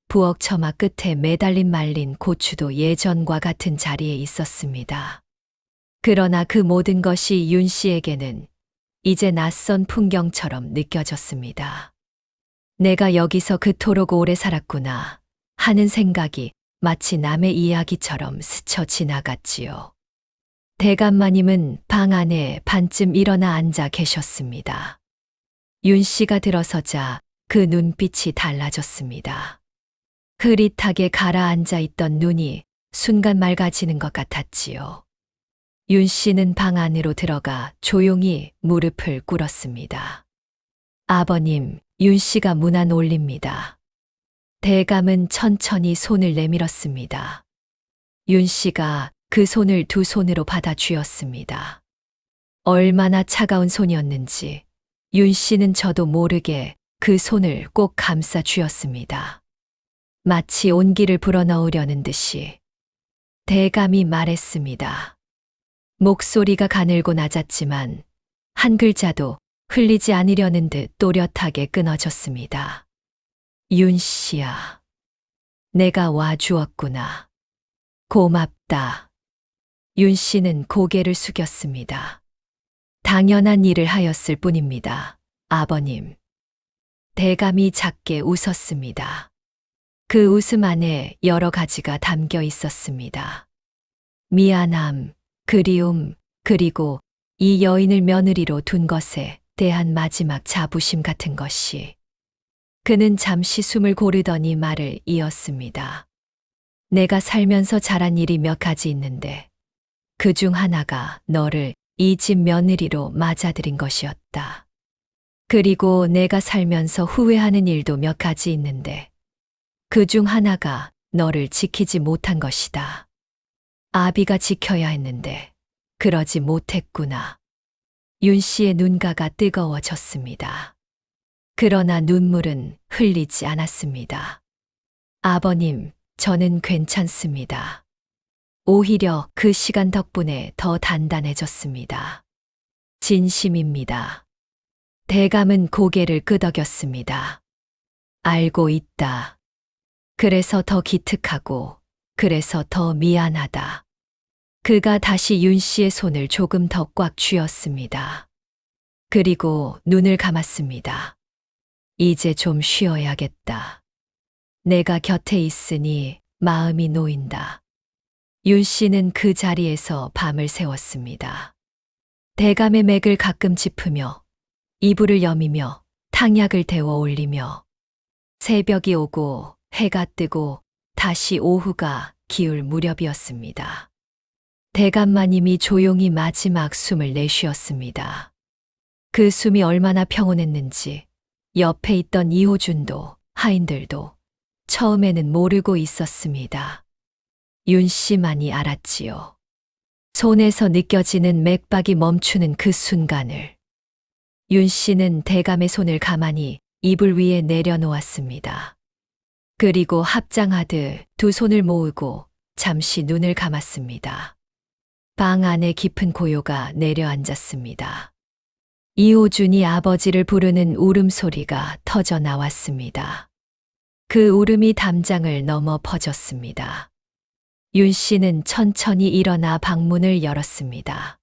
부엌 처마 끝에 매달린 말린 고추도 예전과 같은 자리에 있었습니다. 그러나 그 모든 것이 윤 씨에게는 이제 낯선 풍경처럼 느껴졌습니다. 내가 여기서 그토록 오래 살았구나 하는 생각이 마치 남의 이야기처럼 스쳐 지나갔지요. 대감마님은 방 안에 반쯤 일어나 앉아 계셨습니다. 윤 씨가 들어서자 그 눈빛이 달라졌습니다. 흐릿하게 가라앉아 있던 눈이 순간 맑아지는 것 같았지요. 윤 씨는 방 안으로 들어가 조용히 무릎을 꿇었습니다. 아버님, 윤 씨가 문 안 올립니다. 대감은 천천히 손을 내밀었습니다. 윤 씨가 그 손을 두 손으로 받아 쥐었습니다. 얼마나 차가운 손이었는지 윤 씨는 저도 모르게 그 손을 꼭 감싸 쥐었습니다. 마치 온기를 불어넣으려는 듯이 대감이 말했습니다. 목소리가 가늘고 낮았지만 한 글자도 흘리지 않으려는 듯 또렷하게 끊어졌습니다. 윤 씨야, 내가 와주었구나. 고맙다. 윤 씨는 고개를 숙였습니다. 당연한 일을 하였을 뿐입니다, 아버님. 대감이 작게 웃었습니다. 그 웃음 안에 여러 가지가 담겨 있었습니다. 미안함, 그리움, 그리고 이 여인을 며느리로 둔 것에 대한 마지막 자부심 같은 것이. 그는 잠시 숨을 고르더니 말을 이었습니다. 내가 살면서 잘한 일이 몇 가지 있는데 그 중 하나가 너를 이 집 며느리로 맞아들인 것이었다. 그리고 내가 살면서 후회하는 일도 몇 가지 있는데 그 중 하나가 너를 지키지 못한 것이다. 아비가 지켜야 했는데 그러지 못했구나. 윤 씨의 눈가가 뜨거워졌습니다. 그러나 눈물은 흘리지 않았습니다. 아버님, 저는 괜찮습니다. 오히려 그 시간 덕분에 더 단단해졌습니다. 진심입니다. 대감은 고개를 끄덕였습니다. 알고 있다. 그래서 더 기특하고, 그래서 더 미안하다. 그가 다시 윤 씨의 손을 조금 더 꽉 쥐었습니다. 그리고 눈을 감았습니다. 이제 좀 쉬어야겠다. 내가 곁에 있으니 마음이 놓인다. 윤 씨는 그 자리에서 밤을 새웠습니다. 대감의 맥을 가끔 짚으며 이불을 여미며 탕약을 데워 올리며 새벽이 오고 해가 뜨고 다시 오후가 기울 무렵이었습니다. 대감마님이 조용히 마지막 숨을 내쉬었습니다. 그 숨이 얼마나 평온했는지 옆에 있던 이호준도 하인들도 처음에는 모르고 있었습니다. 윤 씨만이 알았지요. 손에서 느껴지는 맥박이 멈추는 그 순간을. 윤 씨는 대감의 손을 가만히 이불 위에 내려놓았습니다. 그리고 합장하듯 두 손을 모으고 잠시 눈을 감았습니다. 방 안에 깊은 고요가 내려앉았습니다. 이호준이 아버지를 부르는 울음소리가 터져 나왔습니다. 그 울음이 담장을 넘어 퍼졌습니다. 윤 씨는 천천히 일어나 방문을 열었습니다.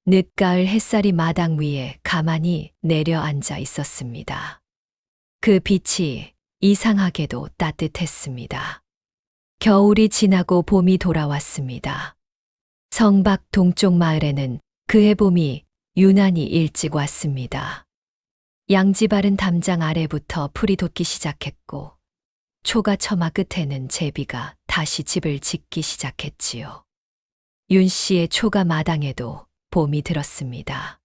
늦가을 햇살이 마당 위에 가만히 내려앉아 있었습니다. 그 빛이 이상하게도 따뜻했습니다. 겨울이 지나고 봄이 돌아왔습니다. 성박 동쪽 마을에는 그해 봄이 유난히 일찍 왔습니다. 양지바른 담장 아래부터 풀이 돋기 시작했고 초가 처마 끝에는 제비가 다시 집을 짓기 시작했지요. 윤 씨의 초가 마당에도 봄이 들었습니다.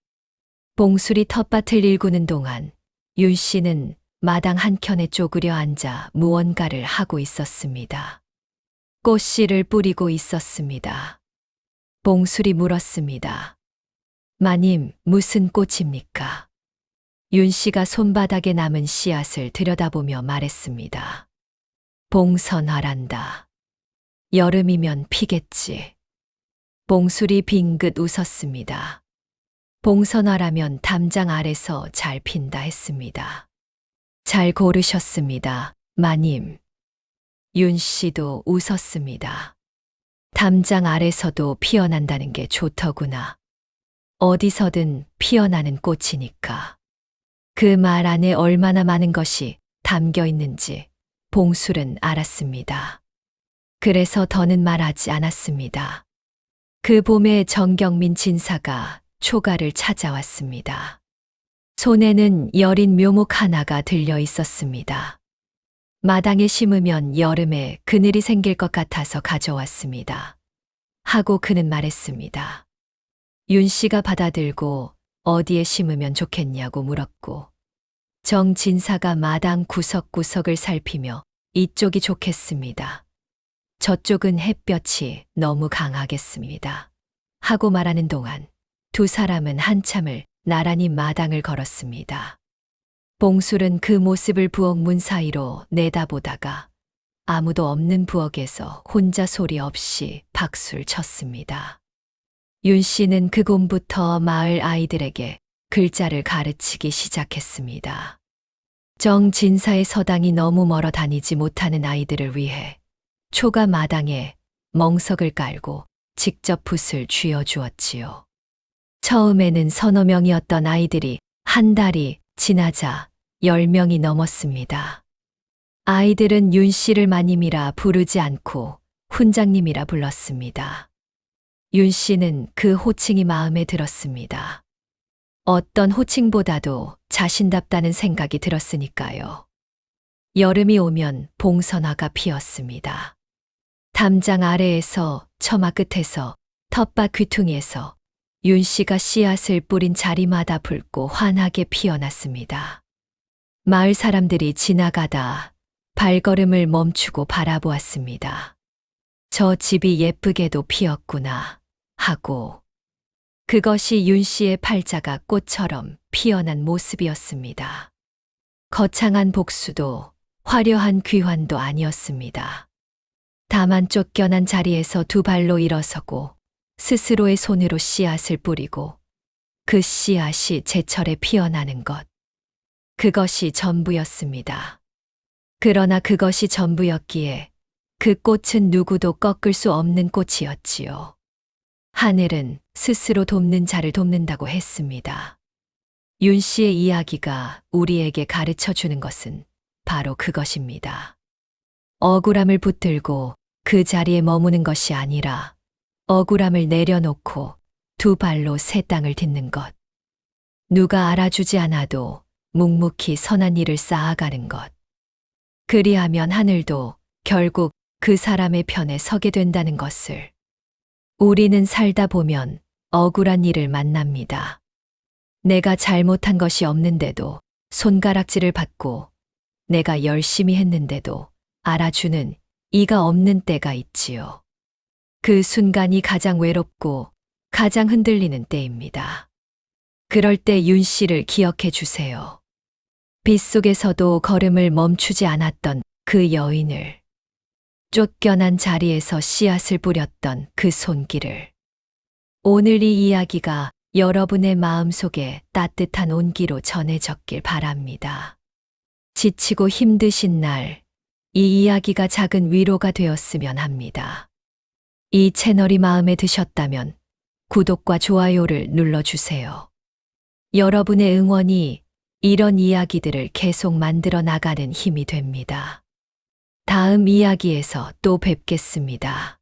봉수리 텃밭을 일구는 동안 윤 씨는 마당 한켠에 쪼그려 앉아 무언가를 하고 있었습니다. 꽃씨를 뿌리고 있었습니다. 봉수리 물었습니다. 마님, 무슨 꽃입니까? 윤 씨가 손바닥에 남은 씨앗을 들여다보며 말했습니다. 봉선화란다. 여름이면 피겠지. 봉수리 빙긋 웃었습니다. 봉선화라면 담장 아래서 잘 핀다 했습니다. 잘 고르셨습니다, 마님. 윤 씨도 웃었습니다. 담장 아래서도 피어난다는 게 좋더구나. 어디서든 피어나는 꽃이니까. 그 말 안에 얼마나 많은 것이 담겨 있는지 봉술은 알았습니다. 그래서 더는 말하지 않았습니다. 그 봄에 정경민 진사가 초가를 찾아왔습니다. 손에는 여린 묘목 하나가 들려 있었습니다. 마당에 심으면 여름에 그늘이 생길 것 같아서 가져왔습니다. 하고 그는 말했습니다. 윤 씨가 받아들고 어디에 심으면 좋겠냐고 물었고 정 진사가 마당 구석구석을 살피며 이쪽이 좋겠습니다. 저쪽은 햇볕이 너무 강하겠습니다. 하고 말하는 동안 두 사람은 한참을 나란히 마당을 걸었습니다. 봉술은 그 모습을 부엌 문 사이로 내다보다가 아무도 없는 부엌에서 혼자 소리 없이 박수를 쳤습니다. 윤 씨는 그곳부터 마을 아이들에게 글자를 가르치기 시작했습니다. 정 진사의 서당이 너무 멀어 다니지 못하는 아이들을 위해 초가 마당에 멍석을 깔고 직접 붓을 쥐어주었지요. 처음에는 서너 명이었던 아이들이 한 달이 지나자 10명이 넘었습니다. 아이들은 윤 씨를 마님이라 부르지 않고 훈장님이라 불렀습니다. 윤 씨는 그 호칭이 마음에 들었습니다. 어떤 호칭보다도 자신답다는 생각이 들었으니까요. 여름이 오면 봉선화가 피었습니다. 담장 아래에서 처마 끝에서 텃밭 귀퉁이에서 윤 씨가 씨앗을 뿌린 자리마다 붉고 환하게 피어났습니다. 마을 사람들이 지나가다 발걸음을 멈추고 바라보았습니다. 저 집이 예쁘게도 피었구나 하고 그것이 윤 씨의 팔자가 꽃처럼 피어난 모습이었습니다. 거창한 복수도 화려한 귀환도 아니었습니다. 다만 쫓겨난 자리에서 두 발로 일어서고 스스로의 손으로 씨앗을 뿌리고 그 씨앗이 제철에 피어나는 것. 그것이 전부였습니다. 그러나 그것이 전부였기에 그 꽃은 누구도 꺾을 수 없는 꽃이었지요. 하늘은 스스로 돕는 자를 돕는다고 했습니다. 윤 씨의 이야기가 우리에게 가르쳐 주는 것은 바로 그것입니다. 억울함을 붙들고 그 자리에 머무는 것이 아니라 억울함을 내려놓고 두 발로 새 땅을 딛는 것. 누가 알아주지 않아도 묵묵히 선한 일을 쌓아가는 것. 그리하면 하늘도 결국 그 사람의 편에 서게 된다는 것을. 우리는 살다 보면 억울한 일을 만납니다. 내가 잘못한 것이 없는데도 손가락질을 받고 내가 열심히 했는데도 알아주는 이가 없는 때가 있지요. 그 순간이 가장 외롭고 가장 흔들리는 때입니다. 그럴 때 윤 씨를 기억해 주세요. 빗속에서도 걸음을 멈추지 않았던 그 여인을, 쫓겨난 자리에서 씨앗을 뿌렸던 그 손길을. 오늘 이 이야기가 여러분의 마음속에 따뜻한 온기로 전해졌길 바랍니다. 지치고 힘드신 날, 이 이야기가 작은 위로가 되었으면 합니다. 이 채널이 마음에 드셨다면 구독과 좋아요를 눌러주세요. 여러분의 응원이 이런 이야기들을 계속 만들어 나가는 힘이 됩니다. 다음 이야기에서 또 뵙겠습니다.